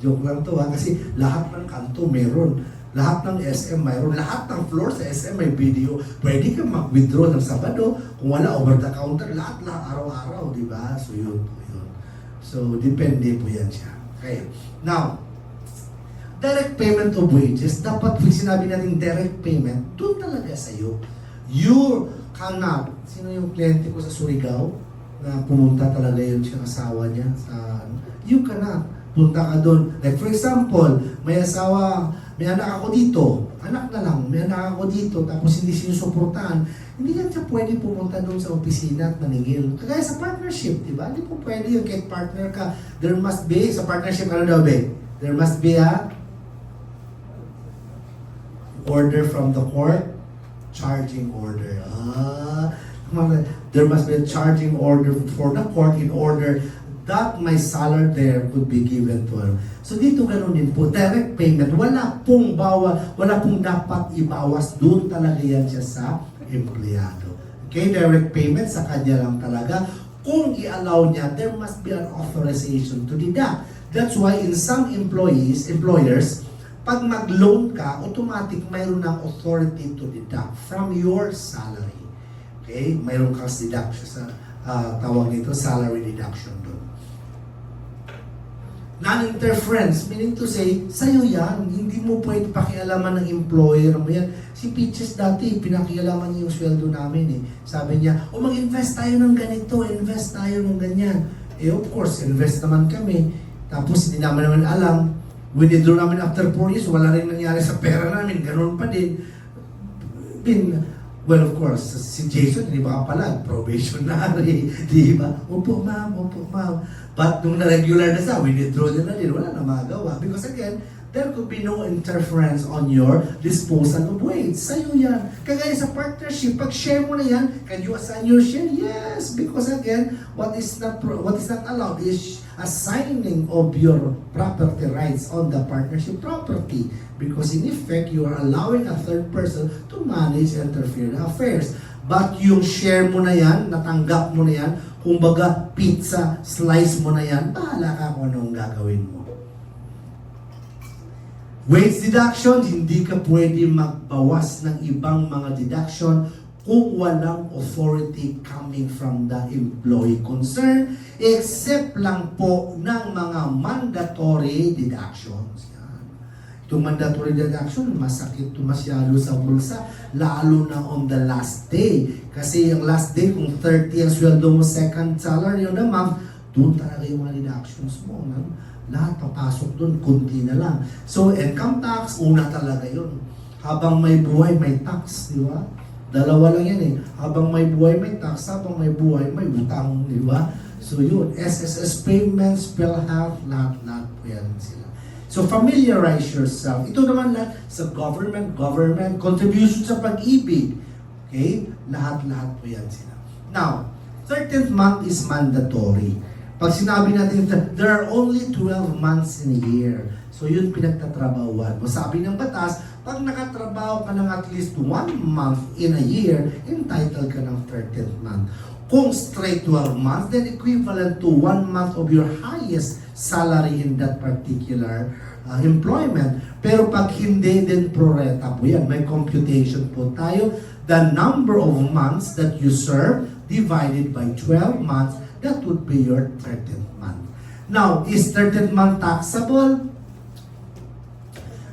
Joke lang to ha, kasi lahat ng kanto meron. Lahat ng SM mayroon. Lahat ng floor sa SM may video. Pwede kang mag-withdraw ng Sabado. Kung wala, over the counter, lahat araw-araw, di ba? So, yun. So, depende po yan siya. Okay. Now, direct payment of wages, dapat pag sinabi natin direct payment, doon talaga sa'yo. You cannot, sino yung kliyente ko sa Surigao, na pumunta talaga yun siya asawa niya, you cannot, punta ka doon. Like for example, may asawa, may anak ako dito, anak na lang, may anak ako dito, tapos hindi sinusuportahan, hindi yan siya pwede pumunta doon sa opisina at maningil. Kagaya sa partnership, di ba? Hindi po pwede yung kahit partner ka. There must be, sa partnership, ano daw ba? There must be a order from the court, charging order. There must be a charging order for the court in order that my salary there could be given to her. So dito ganun din po, direct payment, wala pong dapat ibawas, doon talaga yan siya sa empleyado. Okay, direct payment sa kanya lang talaga. Kung i-allow niya, there must be an authorization to deduct. That's why in some employers, pag mag-loan ka, automatic mayroon ng authority to deduct from your salary. Okay, mayroon kang deduction sa tawag nito, salary deduction doon. Non-interference, meaning to say, sa'yo yan, hindi mo pwede pakialaman ng employer mo yan. Si Peaches dati, pinakialaman niya yung sweldo namin eh. Sabi niya, mag-invest tayo ng ganito, invest tayo ng ganyan. Eh of course, invest naman kami. Tapos hindi naman alam, withdraw namin after 4 years, wala rin nangyari sa pera namin, ganun pa din. Well, of course, si Jason, hindi ba pala, probationary, di ba? Opo, ma'am. But nung na-regular na sa, withdraw niya na din, wala na magawa. Because again, there could be no interference on your disposal of wage. Sa'yo yan. Kagaya sa partnership, pag share mo na yan, can you assign your share? Yes, because again, what is not allowed is assigning of your property rights on the partnership property. Because in effect, you are allowing a third person to manage and interfere in affairs. But yung share mo na yan, natanggap mo na yan, kumbaga pizza, slice mo na yan, bahala ka kung anong gagawin mo. Wage deduction, hindi ka pwede magbawas ng ibang mga deduction kung walang authority coming from the employee concerned, except lang po ng mga mandatory deductions. Itong mandatory deduction, masakit ito masyado sa bulsa, lalo na on the last day. Kasi yung last day, kung 30 ang sweldo mo, second salary of the month, doon talaga yung mga deductions mo. Lahat papasok doon, kunti na lang. So, income tax, una talaga yun. Habang may buhay, may tax, di ba? Dalawa lang yan eh. Habang may buhay, may tax. Habang may buhay, may utang, di ba? So, yun. SSS payments, PhilHealth, lahat po yan sila. So, familiarize yourself. Ito naman lahat sa government, contribution sa pag-ibig. Okay? Lahat po yan sila. Now, 13th month is mandatory. Pag sinabi natin, there are only 12 months in a year. So, yun pinagtatrabahuan mo. Sabi ng batas, pag nakatrabaho ka ng at least 1 month in a year, entitled ka ng 13th month. Kung straight 12 months, then equivalent to 1 month of your highest salary in that particular employment. Pero pag hindi din prorata po yan, may computation po tayo. The number of months that you serve divided by 12 months, that would be your 13th month. Now, is 13th month taxable?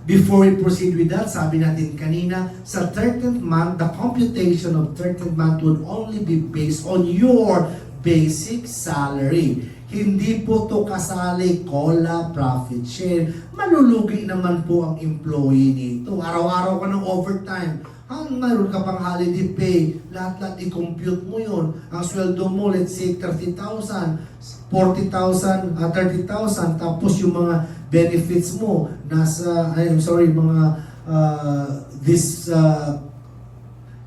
Before we proceed with that, sabi natin kanina, sa 13th month, the computation of 13th month would only be based on your basic salary. Hindi po to kasali COLA, profit share. Malulugi naman po ang employee dito. Araw-araw ka ng overtime. Mayroon ka pang holiday pay. Lahat-lahat i-compute mo yun. Ang sweldo mo, let's say 30,000, 40,000, 30,000. Tapos yung mga benefits mo,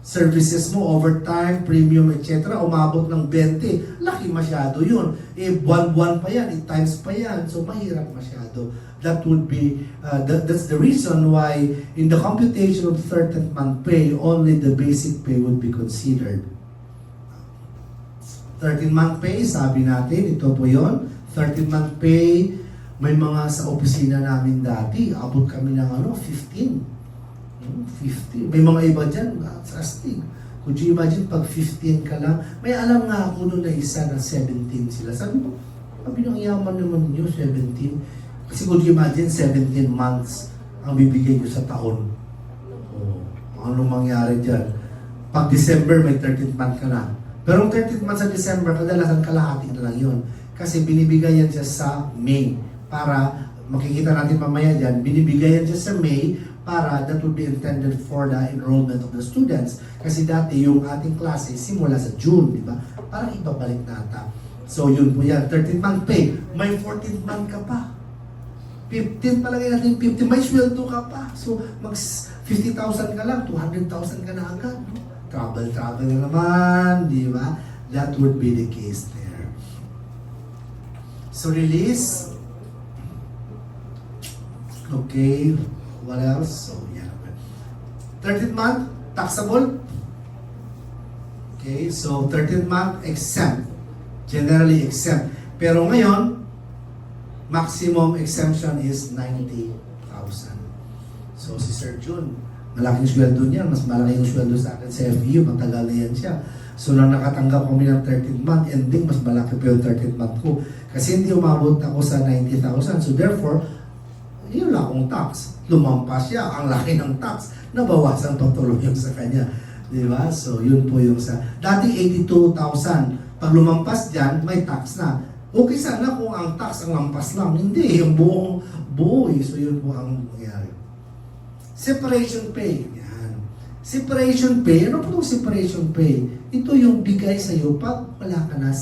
services mo, overtime, premium, etc. Umabot ng 20. Laki masyado yun. Buwan-buwan pa yan, times pa yan. So, mahirap masyado. That would be, that's the reason why in the computation of 13th month pay, only the basic pay would be considered. 13th month pay, sabi natin, ito po yon. 13th month pay, may mga sa opisina namin dati, abot kami ng 15. 50. May mga iba dyan, astig. Could you imagine pag 15 ka lang? May alam nga ako noon na isa na 17 sila. Sabi ng yaman naman niyo, 17. Kasi could you imagine, 17 months ang bibigay nyo sa taon. Oh, anong mangyari dyan? Pag December, may 13th month ka na. Pero ang 13th month sa December, kadalasan kalahati na lang yun. Kasi binibigay yan siya sa May. Para, makikita natin mamaya dyan, binibigay yan siya sa May para that would be intended for the enrollment of the students. Kasi dati yung ating klase simula sa June, di ba? Parang ibabalik nata. So yun po yan, 13th month pay. May 14th month ka pa. 15 palagay natin, 50, may sweldo ka pa. So mag 50,000 ka lang, 200,000 ka na agad. Travel na naman, di ba? That would be the case there. So release. Okay. What else? So, yeah. 13th month, taxable. Okay, so 13th month, exempt. Generally exempt. Pero ngayon, maximum exemption is 90,000. So, si Sir Jun, malaking sweldo niya. Mas malaki yung sweldo sa akin sa FEU. Matagal na yan siya. So, nang nakatanggap kami ng 13th month, ending, mas malaki pa yung 13th month ko. Kasi hindi umabot ako sa 90,000. So, therefore, yun lang akong tax. Lumampas siya, ang laki ng tax, nabawasan patuloy yung sa kanya. Di ba? So, yun po yung sa... Dati 82,000. Pag lumampas dyan, may tax na. Okay sana kung ang tax ang lampas lang. Hindi, yung buo eh. So, yun po ang nangyari. Separation pay. Yan. Separation pay. Ano po itong separation pay? Ito yung bigay sa'yo pag wala ka na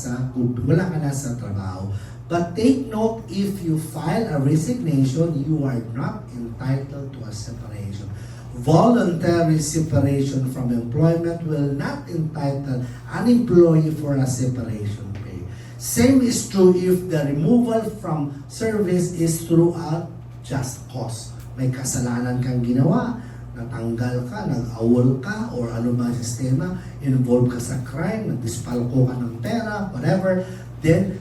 sa trabaho. But take note, if you file a resignation, you are not entitled to a separation. Voluntary separation from employment will not entitle an employee for a separation pay. Same is true if the removal from service is through a just cause. May kasalanan kang ginawa, natanggal ka, nag-awol ka, or ano ba sistema, involved ka sa crime, nagdispalko ka ng pera, whatever. Then,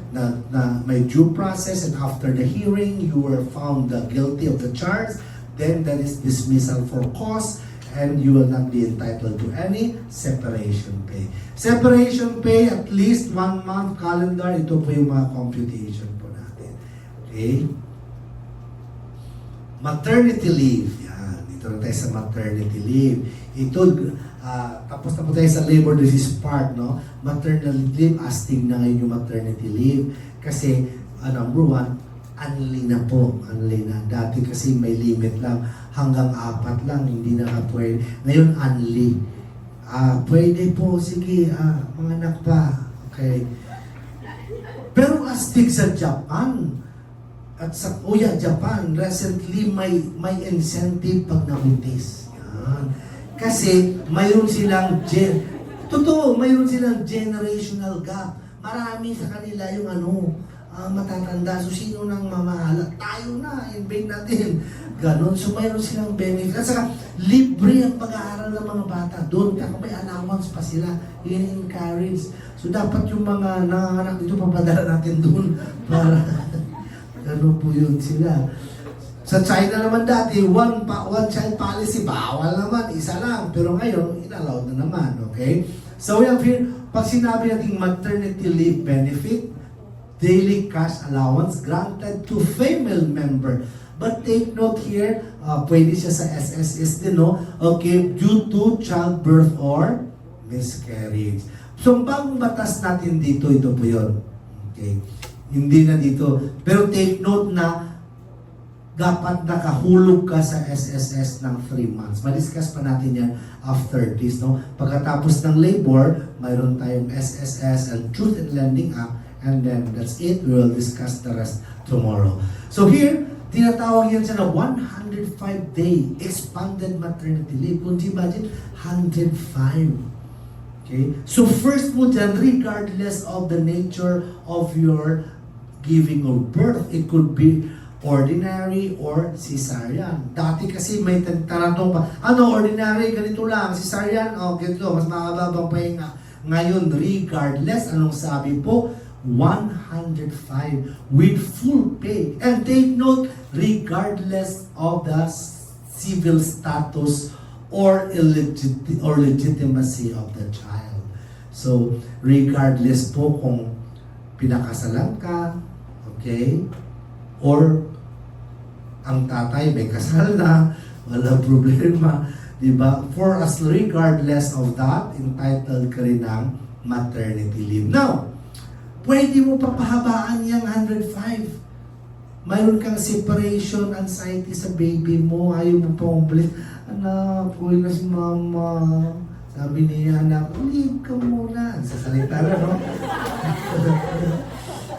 may due process, and after the hearing, you were found guilty of the charge, then that is dismissal for cause, and you will not be entitled to any separation pay. Separation pay, at least 1 month calendar, ito po yung mga computation po natin. Okay? Maternity leave. Yan, dito na tayo sa maternity leave. Ito, tapos na po tayo sa labor disease part, no? Maternity leave, astig na ngayon yung maternity leave. Kasi, number 1, unli na po. Unli na. Dati kasi may limit lang. Hanggang 4 lang, hindi na pwede. Ngayon, unli. Pwede po, sige, mga anak pa. Okay. Pero astig sa Japan, at sa Japan, recently may incentive pag nabuntis. Yan. Kasi mayroon silang mayroon silang generational gap. Marami sa kanila yung matatanda. So sino nang mamahala? Tayo na, invade natin. Ganon. So mayroon silang benefit. At saka libre ang pag-aaral ng mga bata. Doon, kaya may allowance pa sila. In-encourage. So dapat yung mga nanganganak dito, papadala natin doon para ano po yun sila. Sa China naman dati, one child policy, bawal naman, isa lang. Pero ngayon, inallowed na naman, okay? So we have here, pag sinabi natin maternity leave benefit, daily cash allowance granted to female member. But take note here, pwede siya sa SSS din, no? Okay, due to childbirth or miscarriage. So, ang bagong batas natin dito, ito po yun. Okay? Hindi na dito. Pero take note na dapat nakahulog ka sa SSS ng 3 months. Madiscuss pa natin yan after this, no? Pagkatapos ng labor, mayroon tayong SSS and Truth in Lending Act, and then that's it. We will discuss the rest tomorrow. So here, tinatawag yan siya na 105-day expanded maternity leave. Kung imagine, 105. Okay? So first mo dyan, regardless of the nature of your giving of birth, it could be ordinary or cesarean. Dati kasi may tanong pa, ano, ordinary, ganito lang, cesarean, o ganito, mas makababang pahinga. Ngayon, regardless, anong sabi po? 105 with full pay. And take note, regardless of the civil status or legitimacy of the child. So, regardless po kung pinakasalan ka, okay, or ang tatay may kasal na, wala problema, di ba? For us, regardless of that, entitled ka rin ng maternity leave. Now, pwede mo papahabaan yung 105. Mayroon kang separation anxiety sa baby mo, ayaw mo pa umbalik. Anak, uwi na si mama. Sabi niya, anak, leave ka muna. Sasalita na, no?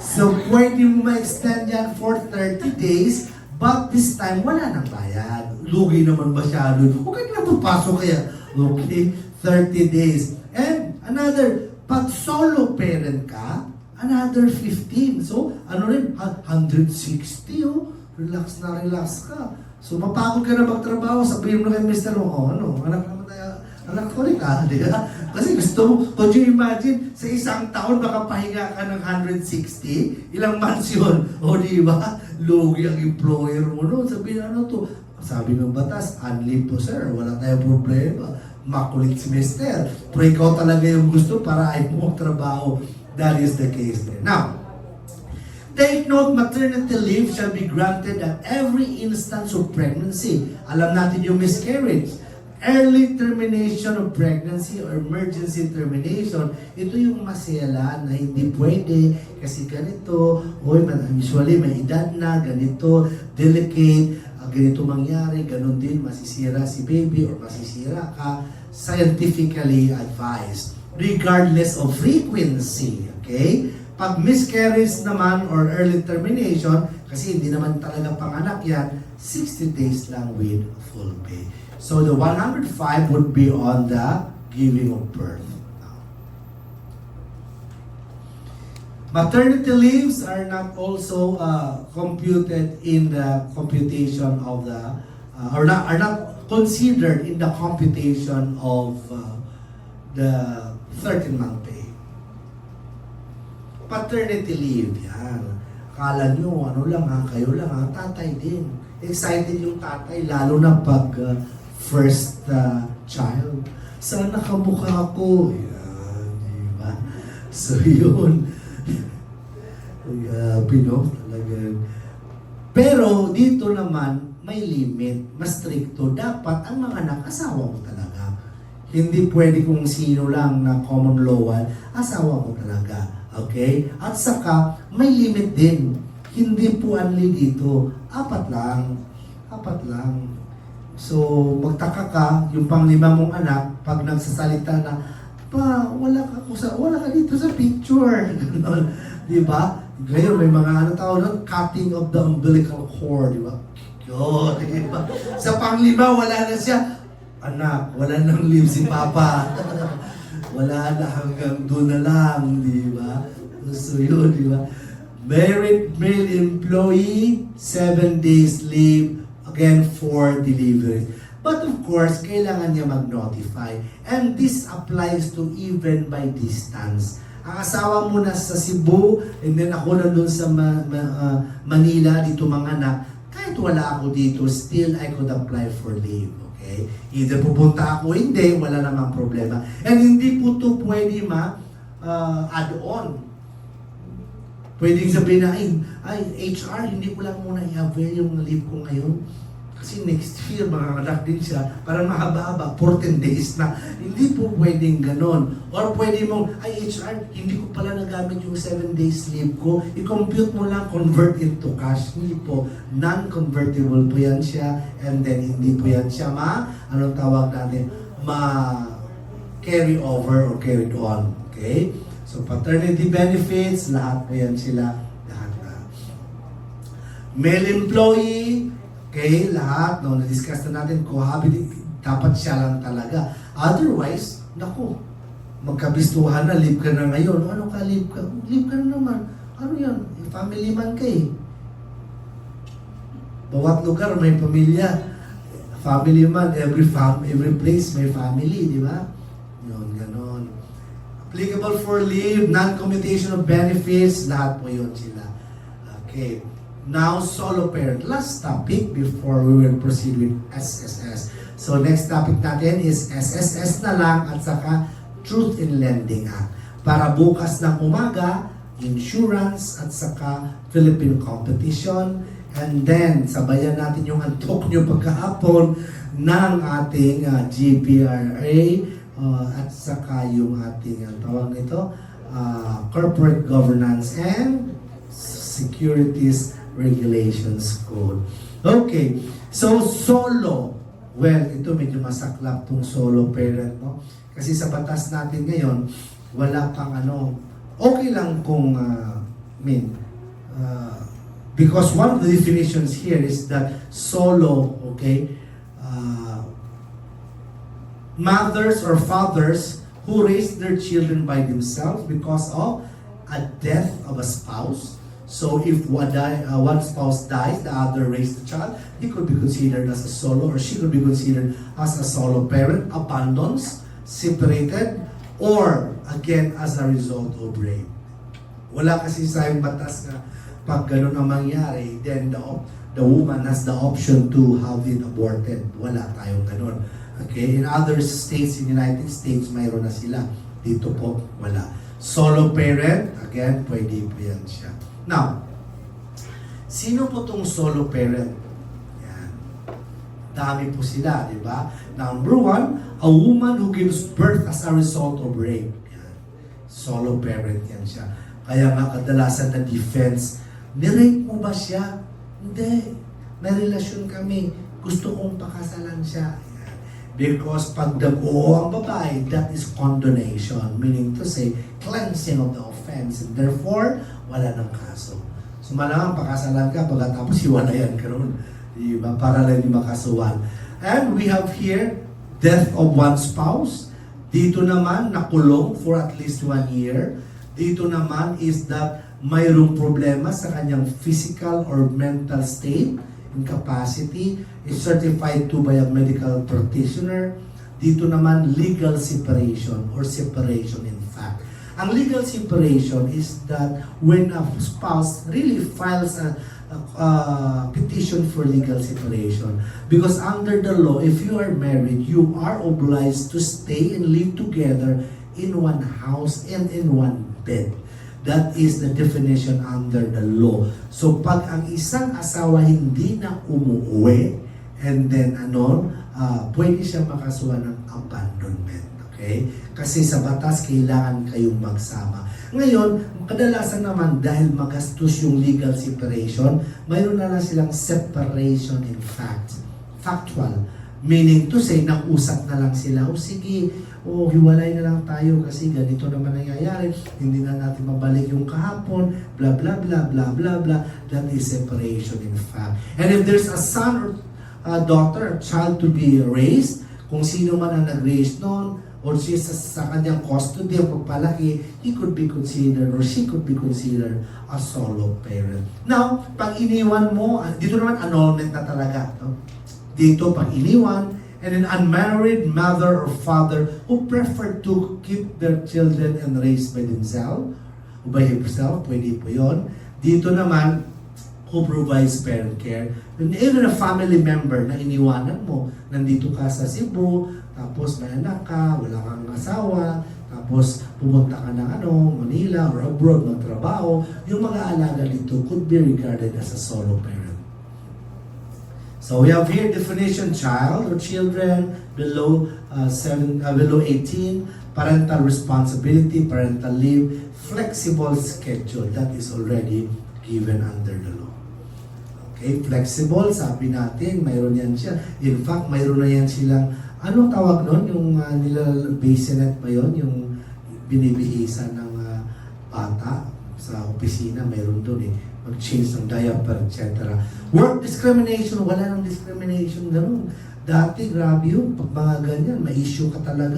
So, pwede mo ma-extend yan for 30 days, but this time, wala nang bayad. Lugi naman masyado. Huwag ka na papasok kaya. Okay? 30 days. And another, pag solo parent ka, another 15. So, ano rin? 160, oh. Relax na relax ka. So, mapagod ka na magtrabaho, sabihin mo kay Mr. mo, oh, ano, anak naman tayo, anak ko rin ka, di ba? Kasi gusto mo, could you imagine, sa isang taon, baka pahinga ka ng 160, ilang months yun, o di ba? Lugi ang employer mo, no? Sabihin, ano to? Sabi ng batas, unleave po, sir, wala tayong problema. Makulit si Mr. Pero ikaw talaga yung gusto para ay mo trabaho. That is the case there. Now, take note, maternity leave shall be granted at every instance of pregnancy. Alam natin yung miscarriage. Early termination of pregnancy or emergency termination, ito yung masela na hindi pwede kasi ganito, usually may edad na, ganito, delicate, ganito mangyari, ganun din, masisira si baby or masisira ka, scientifically advised. Regardless of frequency, okay? Pag miscarriage naman or early termination, kasi hindi naman talaga panganak yan, 60 days lang with full pay. So the 105 would be on the giving of birth. Maternity leaves are not also computed in the computation of the, are not considered in the computation of the 13-month pay. Paternity leave, yan. Akala nyo, ano lang ha, kayo lang ha, tatay din. Excited yung tatay, lalo na pag first child. Sana kamukha ako. Yan, di ba? So yun. Talaga. Pero dito naman, may limit, mas stricto. Dapat ang mga anak, asawa mo talaga. Hindi pwede kung sino lang na common law, asawa mo talaga. Okay? At saka, may limit din. Hindi po only dito. 4 lang. 4 lang. So, magtaka ka, yung pang-5 mong anak, pag nagsasalita na, pa, wala ka dito sa picture. Di ba? Ngayon, may mga ano tawag doon, cutting of the umbilical cord. Di ba? Yun, di ba? Sa pang-5, wala na siya. Anak, wala nang leave si Papa. Wala na, hanggang doon na lang, di ba? So yun, di ba? Married male employee, 7 days leave, again for delivery. But of course, kailangan niya mag-notify. And this applies to even by distance. Ang asawa mo na sa Cebu, and then ako na doon sa Manila, dito mga anak, kahit wala ako dito, still I could apply for leave. Okay? Either pupunta ako, hindi, wala namang problema. And hindi po ito pwede add on. Pwedeng sabihin na, ay, HR, hindi ko lang muna i-avail yung leave ko ngayon. Kasi next year, makakadak din siya, parang mahaba-haba, 14 days na. Hindi po pwedeng ganon. Or pwede mong, ay HR, hindi ko pala nagamit yung 7 days leave ko. I-compute mo lang, convert into cash. Hindi po, non-convertible po yan siya. And then, hindi po yan siya anong tawag natin? Carry over or carried on. Okay? So, paternity benefits, lahat po yan sila. Lahat na. Male employee, okay, lahat, no, na-discuss na natin, cohabiting, dapat siya lang talaga. Otherwise, naku, magkabistuhan na, leave ka na ngayon. Ano ka, leave ka? Leave ka na naman. Ano yan? Family man ka eh. Bawat lugar may pamilya. Family man, every place may family, di ba? Yun, ganon. Applicable for leave, non-commutation of benefits, lahat po yun sila. Okay. Now, solo parent. Last topic before we will proceed with SSS. So, next topic natin is SSS na lang at saka Truth in Lending Act. Para bukas ng umaga, insurance at saka Philippine competition. And then, sabayan natin yung antok nyo pagkahapon ng ating GPRA at saka yung ating tawag nito, Corporate Governance and Securities Regulations Code. Okay, so solo. Well, ito medyo masaklap tong solo parent, no? Kasi sa batas natin ngayon, wala pang okay lang kung, because one of the definitions here is that solo, okay, mothers or fathers who raise their children by themselves because of a death of a spouse. So if one spouse dies, the other raised the child, he could be considered as a solo or she could be considered as a solo parent, abandons, separated, or again as a result of rape. Wala kasi sa batas na pag ganun ang mangyari, then the woman has the option to have it aborted. Wala tayong ganun. Okay, in other states, in the United States, mayroon na sila. Dito po, wala. Solo parent, again, pwede po yan siya. Now, sino po tong solo parent? Yan. Dami po sila, di ba? Number one, a woman who gives birth as a result of rape. Yan. Solo parent yan siya. Kaya nga kadalasan na defense, ni-rape mo ba siya? Hindi. May relasyon kami. Gusto kong pakasalan siya. Because pag nag-oo ang babae, that is condonation. Meaning to say, cleansing of the offense. And therefore, wala ng kaso. So malamang pakasalan ka, pagkatapos hiwalayan ka ron. Diba? Para lang di makasuhan. And we have here, death of one spouse. Dito naman, nakulong for at least 1 year. Dito naman is that mayroong problema sa kanyang physical or mental state, incapacity, is certified to by a medical practitioner. Dito naman, legal separation or separation in fact. Ang legal separation is that when a spouse really files a petition for legal separation. Because under the law, if you are married, you are obliged to stay and live together in one house and in one bed. That is the definition under the law. So pag ang isang asawa hindi na umuwi, and then pwede siya makasuhan ng abandonment. Okay? Kasi sa batas, kailangan kayong magsama. Ngayon, kadalasan naman dahil magastos yung legal separation, mayroon na lang silang separation in fact. Factual. Meaning to say, nag-usap na lang sila, sige, hiwalay na lang tayo kasi ganito naman nangyayari, hindi na natin mabalik yung kahapon, blah, blah, blah, blah, blah, blah. That is separation in fact. And if there's a son or a daughter, a child to be raised, kung sino man ang nag-raise noon, or siya sa kanyang custody o pagpalaki, he could be considered or she could be considered a solo parent. Now, pag iniwan mo, dito naman annulment na talaga. No? Dito, pag iniwan, and an unmarried mother or father who prefer to keep their children and raise by themselves, o by himself, pwede po yun. Dito naman, who provides parent care. And even a family member na iniwanan mo, nandito ka sa Cebu, tapos may anak ka, wala kang asawa, tapos pumunta ka ng Manila or abroad magtrabaho, yung mga alaga dito could be regarded as a solo parent. So we have here definition: child or children below 18, parental responsibility, parental leave, flexible schedule. That is already given under the law. Okay, flexible, sabi natin, mayroon yan siya. In fact, mayroon na yan silang, anong tawag nun? Yung bassinet ba yun? Yung binibihisa ng bata sa opisina, mayroon doon eh. Mag-change ng diaper, etc. Work discrimination, wala nang discrimination ganun. Dati, grabe yun, pag mga ganyan, may issue ka talaga.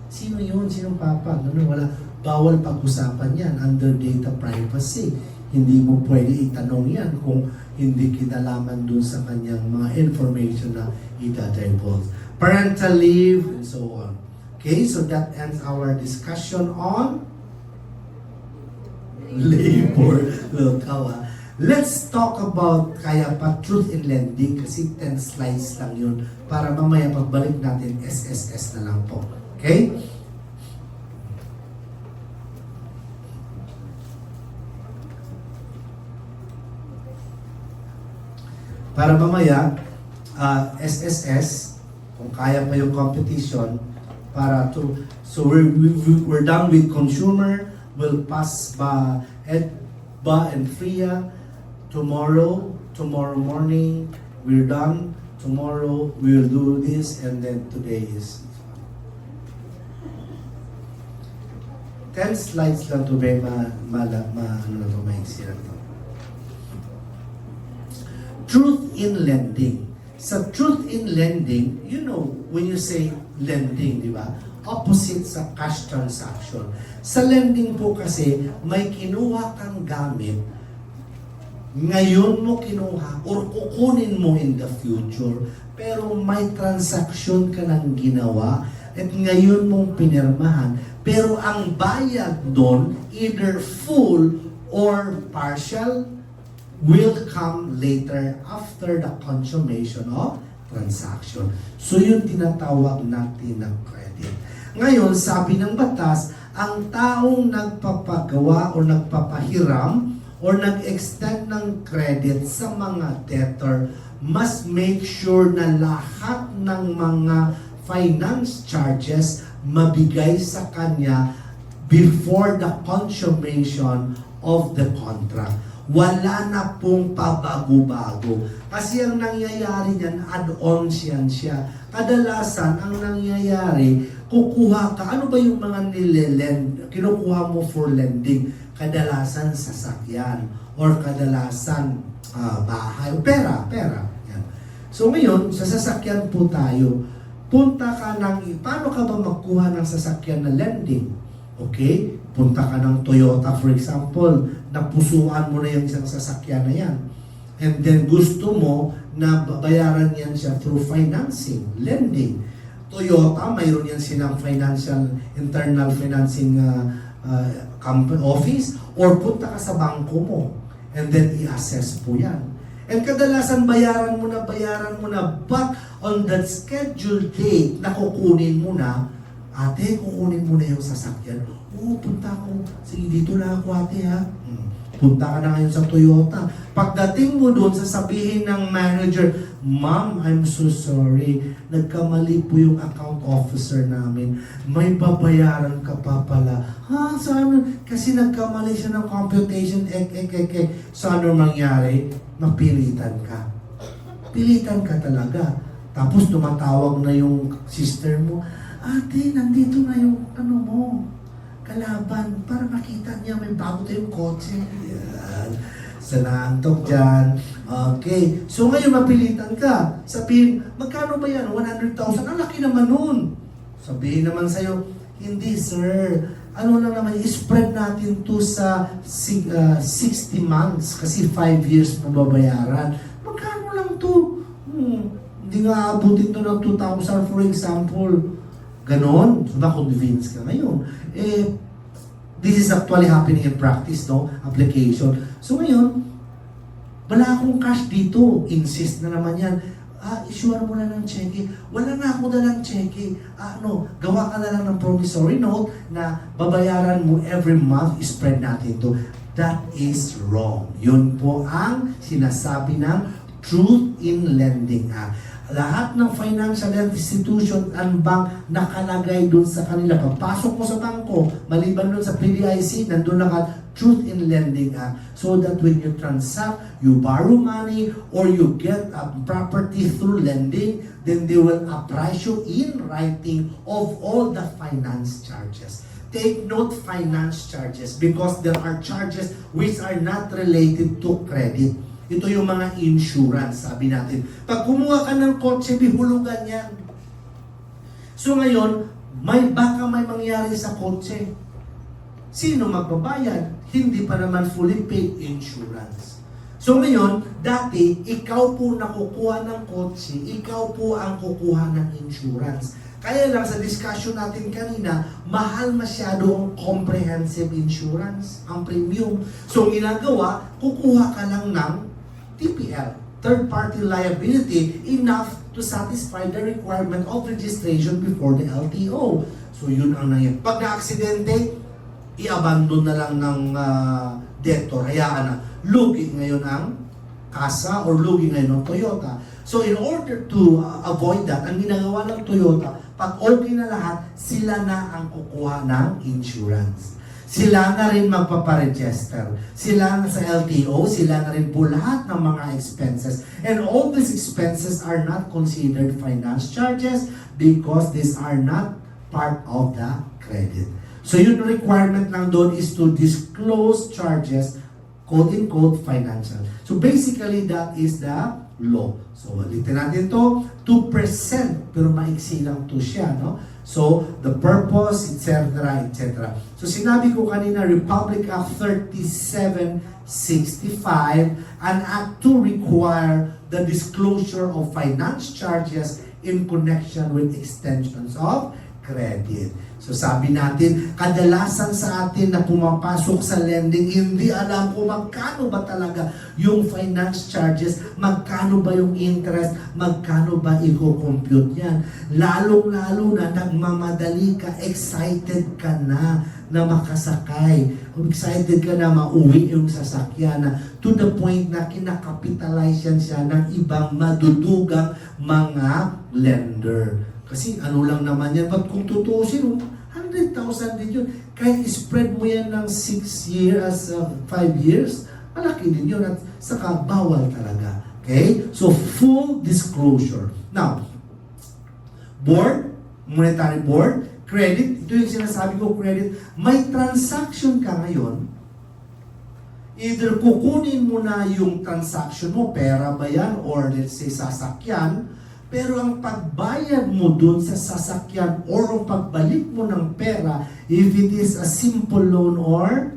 Sino yun? Sinong papa? Ganun, wala. Bawal pag-usapan yan under data privacy. Hindi mo pwede itanong yan kung hindi kinalaman dun sa kanyang mga information na ita-divulge. Parental leave, and so on. Okay, so that ends our discussion on labor. Well, kawa. Let's talk about kaya pa truth in lending kasi 10 slides lang yun para mamaya pagbalik natin SSS na lang po. Okay? Para mamaya SSS kung kaya pa yung competition para to so we're done with consumer. We'll pass by EDBA and FRIA tomorrow morning. We're done. Tomorrow we'll do this, and then today is 10 slides lang to be maiksi lang to. Truth in lending. Sa truth in lending, you know, when you say lending, di ba? Opposite sa cash transaction. Sa lending po kasi, may kinuha kang gamit, ngayon mo kinuha or kukunin mo in the future, pero may transaction ka nang ginawa at ngayon mong pinirmahan, pero ang bayad doon, either full or partial, will come later after the consummation of transaction. So yun tinatawag natin ng credit. Ngayon, sabi ng batas, ang taong nagpapagawa o nagpapahiram o nag-extend ng credit sa mga debtor must make sure na lahat ng mga finance charges mabigay sa kanya before the consummation of the contract. Wala na pong pabago-bago. Kasi ang nangyayari niyan, add-ons yan siya. Kadalasan, ang nangyayari, kukuha ka, ano ba yung mga nilelend, kinukuha mo for lending? Kadalasan sasakyan, or kadalasan bahay, pera. Yan. So ngayon, sa sasakyan po tayo, punta ka paano ka ba magkuha ng sasakyan na lending? Okay? Punta ka ng Toyota, for example, napusuan mo na yung isang sasakyan na yan. And then gusto mo na bayaran yan siya through financing, lending. Toyota, mayroon yan silang internal financing company office, or punta ka sa bangko mo and then i-assess po yan. And kadalasan bayaran mo na, but on that scheduled date na kukunin mo na, ate, kukunin mo na yung sasakyan. Punta ko. Sige, dito na ako, ate, ha? Punta ka na ngayon sa Toyota. Pagdating mo doon, sasabihin ng manager, Ma'am, I'm so sorry. Nagkamali po yung account officer namin. May babayaran ka pa pala. Ha? Saan? Kasi nagkamali siya ng computation. So ano mangyari? Mapilitan ka. Pilitan ka talaga. Tapos tumatawag na yung sister mo, ate, nandito na yung kalaban, para makita niya may bago tayong kotse. Yan. Sanantok dyan. Okay. So ngayon mapilitan ka. Sabihin, magkano ba yan? 100,000? Ang laki naman nun. Sabihin naman sa'yo, hindi sir. Ano na naman, spread natin to sa 60 months kasi 5 years mo babayaran. Magkano lang to? Hindi nga abutin to ng 2,000 for example. Ganon. So na-convince ka ngayon. This is actually happening in practice, no? Application. So ngayon, wala akong cash dito. Insist na naman yan. Issuean mo na ng cheque. Wala na ako dalang cheque. Gawa ka na lang ng promissory note na babayaran mo every month, spread natin to. That is wrong. Yun po ang sinasabi ng Truth in Lending Act. Lahat ng financial institution and bank nakalagay dun sa kanila. Pagpasok mo sa bangko, maliban dun sa PDIC, nandun lang Truth in Lending Act. So that when you transact, you borrow money, or you get a property through lending, then they will apprise you in writing of all the finance charges. Take note finance charges because there are charges which are not related to credit. Ito yung mga insurance, sabi natin. Pag kumuha ka ng kotse, bihulugan yan. So ngayon, baka may mangyari sa kotse. Sino magbabayad? Hindi pa naman fully paid insurance. So ngayon, dati, ikaw po nakukuha ng kotse, ikaw po ang kukuha ng insurance. Kaya lang sa discussion natin kanina, mahal masyado ang comprehensive insurance, ang premium. So ang ginagawa, kukuha ka lang ng TPL, third-party liability, enough to satisfy the requirement of registration before the LTO. So yun ang nangyayari. Pag na-aksidente, i-abandon na lang ng debtor, hayaan na. Lugi ngayon ang kasa or lugi ngayon ng Toyota. So in order to avoid that, ang ginagawa ng Toyota, pag okay na lahat, sila na ang kukuha ng insurance. Sila na rin magpaparegister. Sila na sa LTO, sila na rin po lahat ng mga expenses. And all these expenses are not considered finance charges because these are not part of the credit. So yung requirement lang doon is to disclose charges, quote-unquote, financial. So basically, that is the law. So ulitin natin to, 2%, pero maiksi lang to siya, no? So, the purpose, etc., etc. So, sinabi ko kanina, Republic Act 3765, an act to require the disclosure of finance charges in connection with extensions of credit. So sabi natin, kadalasan sa atin na pumapasok sa lending, hindi alam kung magkano ba talaga yung finance charges, magkano ba yung interest, magkano ba i-compute yan. Lalong-lalo na nagmamadali ka, excited ka na makasakay. Excited ka na mauwi yung sasakyan na to the point na kinakapitalize yan siya ng ibang madudugang mga lender. Kasi ano lang naman yan, but kung tutusin, 100,000 din yun. Kahit spread mo yan ng 6 years, 5 years, malaki din yun at saka bawal talaga. Okay? So, full disclosure. Now, board, monetary board, credit, ito yung sinasabi ko, credit, may transaction ka ngayon, either kukunin mo na yung transaction mo, pera ba yan, or let's say sasakyan, pero ang pagbayad mo dun sa sasakyan or ang pagbalik mo ng pera, if it is a simple loan or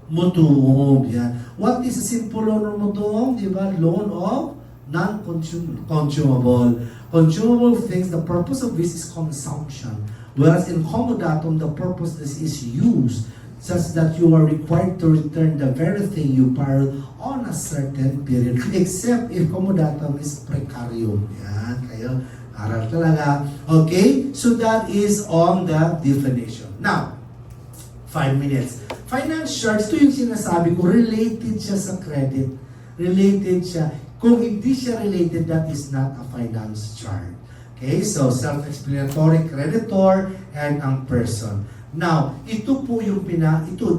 mutuong. Yan. What is a simple loan or mutuong? Diba? Loan of non-consumable. Consumable things, the purpose of this is consumption. Whereas in commodatum, the purpose this is use, such that you are required to return the very thing you borrowed on a certain period, except if commodatum is precarium. Yan, kayo, aral talaga. Okay, so that is on the definition. Now, 5 minutes. Finance charge, ito yung sinasabi ko, related siya sa credit. Related siya. Kung hindi siya related, that is not a finance charge. Okay, so self-explanatory, creditor, and ang person. Now, ito po yung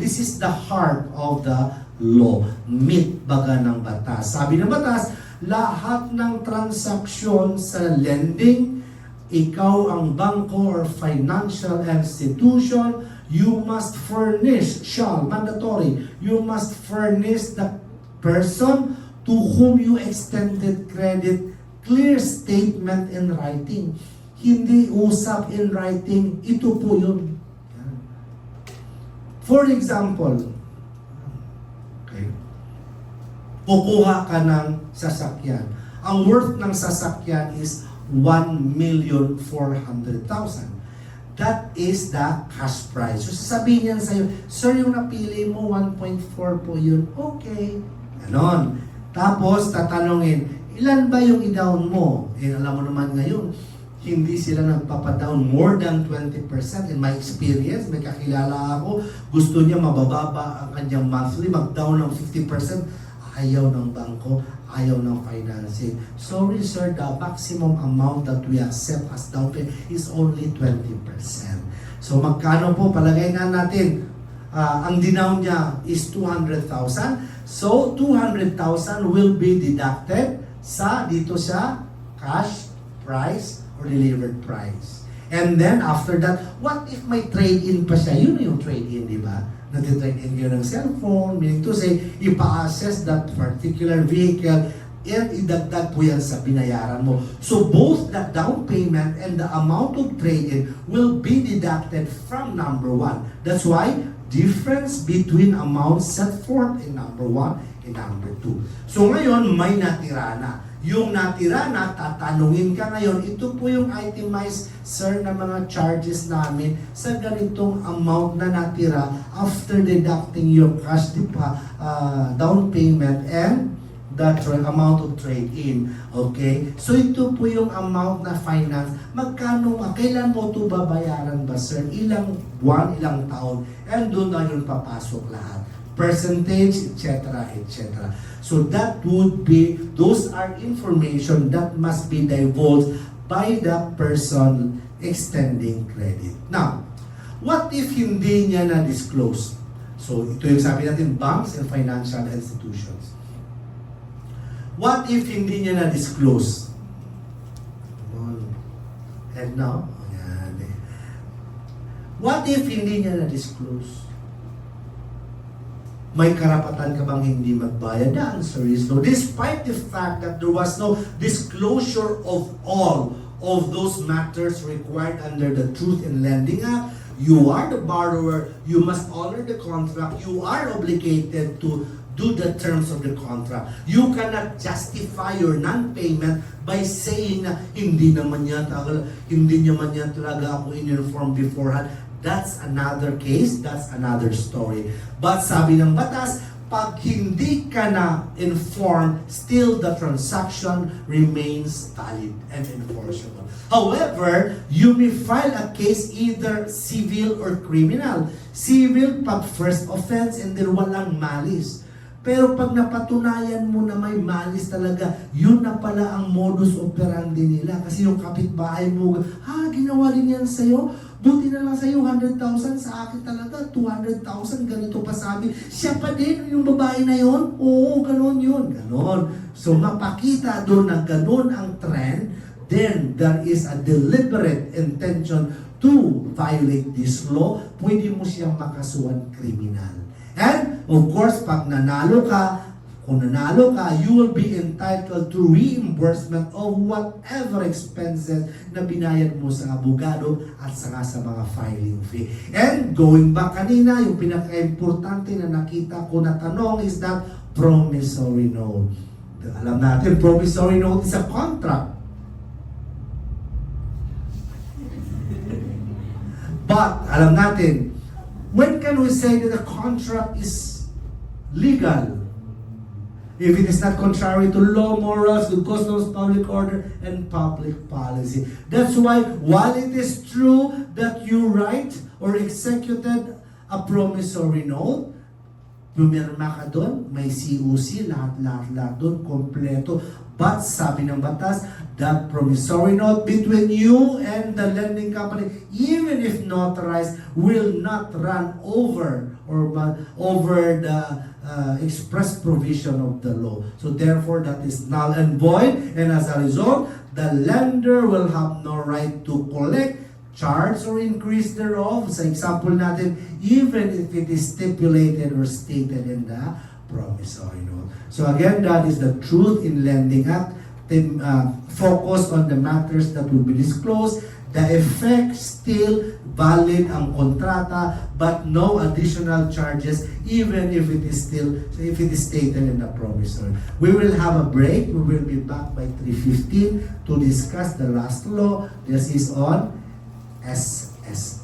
this is the heart of the law. Meat baga ng batas. Sabi ng batas, lahat ng transaksyon sa lending, ikaw ang bangko or financial institution, you must furnish, mandatory, you must furnish the person to whom you extended credit clear statement in writing. Hindi usap in writing, ito po yun. For example, okay, kukuha ka ng sasakyan. Ang worth ng sasakyan is 1,400,000. That is the cash price. So sasabihin niyan sa'yo, sir, yung napili mo, 1.4 po yun. Okay. Ganon. Tapos, tatanungin, ilan ba yung i-down mo? Alam mo naman ngayon, hindi sila nagpapadown more than 20%. In my experience, may kakilala ako, gusto niya mabababa ang kanyang monthly, mag-down ng 50%. Ayaw ng bangko, ayaw ng financing. Sorry sir, the maximum amount that we accept as down payment is only 20%. So magkano po, palagay na natin, ang dinown niya is 200,000. So 200,000 will be deducted dito sa cash price or delivered price. And then after that, what if may trade-in pa siya? Yun yung trade-in, di ba? Nag-trade-in yun ng cellphone, meaning to say, ipa-assess that particular vehicle and idagdag po yan sa binayaran mo. So both the down payment and the amount of trade-in will be deducted from number 1. That's why difference between amounts set forth in number 1 and number 2. So ngayon, may natira na. Yung natira na, tatanungin ka ngayon, ito po yung itemized, sir, na mga charges namin sa ganitong amount na natira after deducting your cash down payment and the amount of trade-in. Okay? So ito po yung amount na finance. Magkano, kailan mo ito babayaran ba, sir? Ilang buwan, ilang taon? And doon na yun papasok lahat. Percentage, etc., etc. So that would be, those are information that must be divulged by the person extending credit. Now, what if hindi niya na-disclose? So ito yung sabi natin, banks and financial institutions. What if hindi niya na-disclose? And now, what if hindi niya na-disclose? May karapatan ka bang hindi magbayad? The answer is no. Despite the fact that there was no disclosure of all of those matters required under the Truth in Lending Act, you are the borrower, you must honor the contract, you are obligated to do the terms of the contract. You cannot justify your non-payment by saying na hindi naman yan talaga ako in-inform beforehand. That's another case, that's another story. But sabi ng batas, pag hindi ka na informed, still the transaction remains valid and enforceable. However, you may file a case either civil or criminal. Civil, pag first offense and then walang malis. Pero pag napatunayan mo na may malis talaga, yun na pala ang modus operandi nila. Kasi yung kapitbahay mo, ginawa din yan sa'yo? Buti na lang sa'yo, 100,000, sa akin talaga, 200,000, ganito pa sabi. Siya pa din, yung babae na yun? Oo, ganon yun. Ganon. So mapakita doon na ganon ang trend, then there is a deliberate intention to violate this law, pwede mo siyang makasuhan kriminal. And, of course, pag nanalo ka, kung nanalo ka, you will be entitled to reimbursement of whatever expenses na binayad mo sa abogado at saka sa mga filing fee. And going back kanina, yung pinaka-importante na nakita ko na tanong is that promissory note. Alam natin, promissory note is a contract. But, alam natin, when can we say that the contract is legal? If it is not contrary to law, morals, good customs, public order, and public policy. That's why, while it is true that you write or executed a promissory note, pumirma ka doon, may COC, lahat doon, kompleto. But sabi ng batas, that promissory note between you and the lending company, even if notarized, will not run over the express provision of the law. So therefore, that is null and void, and as a result, the lender will have no right to collect, charge, or increase thereof. Sa example natin, even if it is stipulated or stated in the promissory note. So again, that is the Truth in Lending Act. Focus on the matters that will be disclosed. The effect still valid ang kontrata but no additional charges even if it is stated in the promissory. We will have a break. We will be back by 3:15 to discuss the last law. This is on SSS.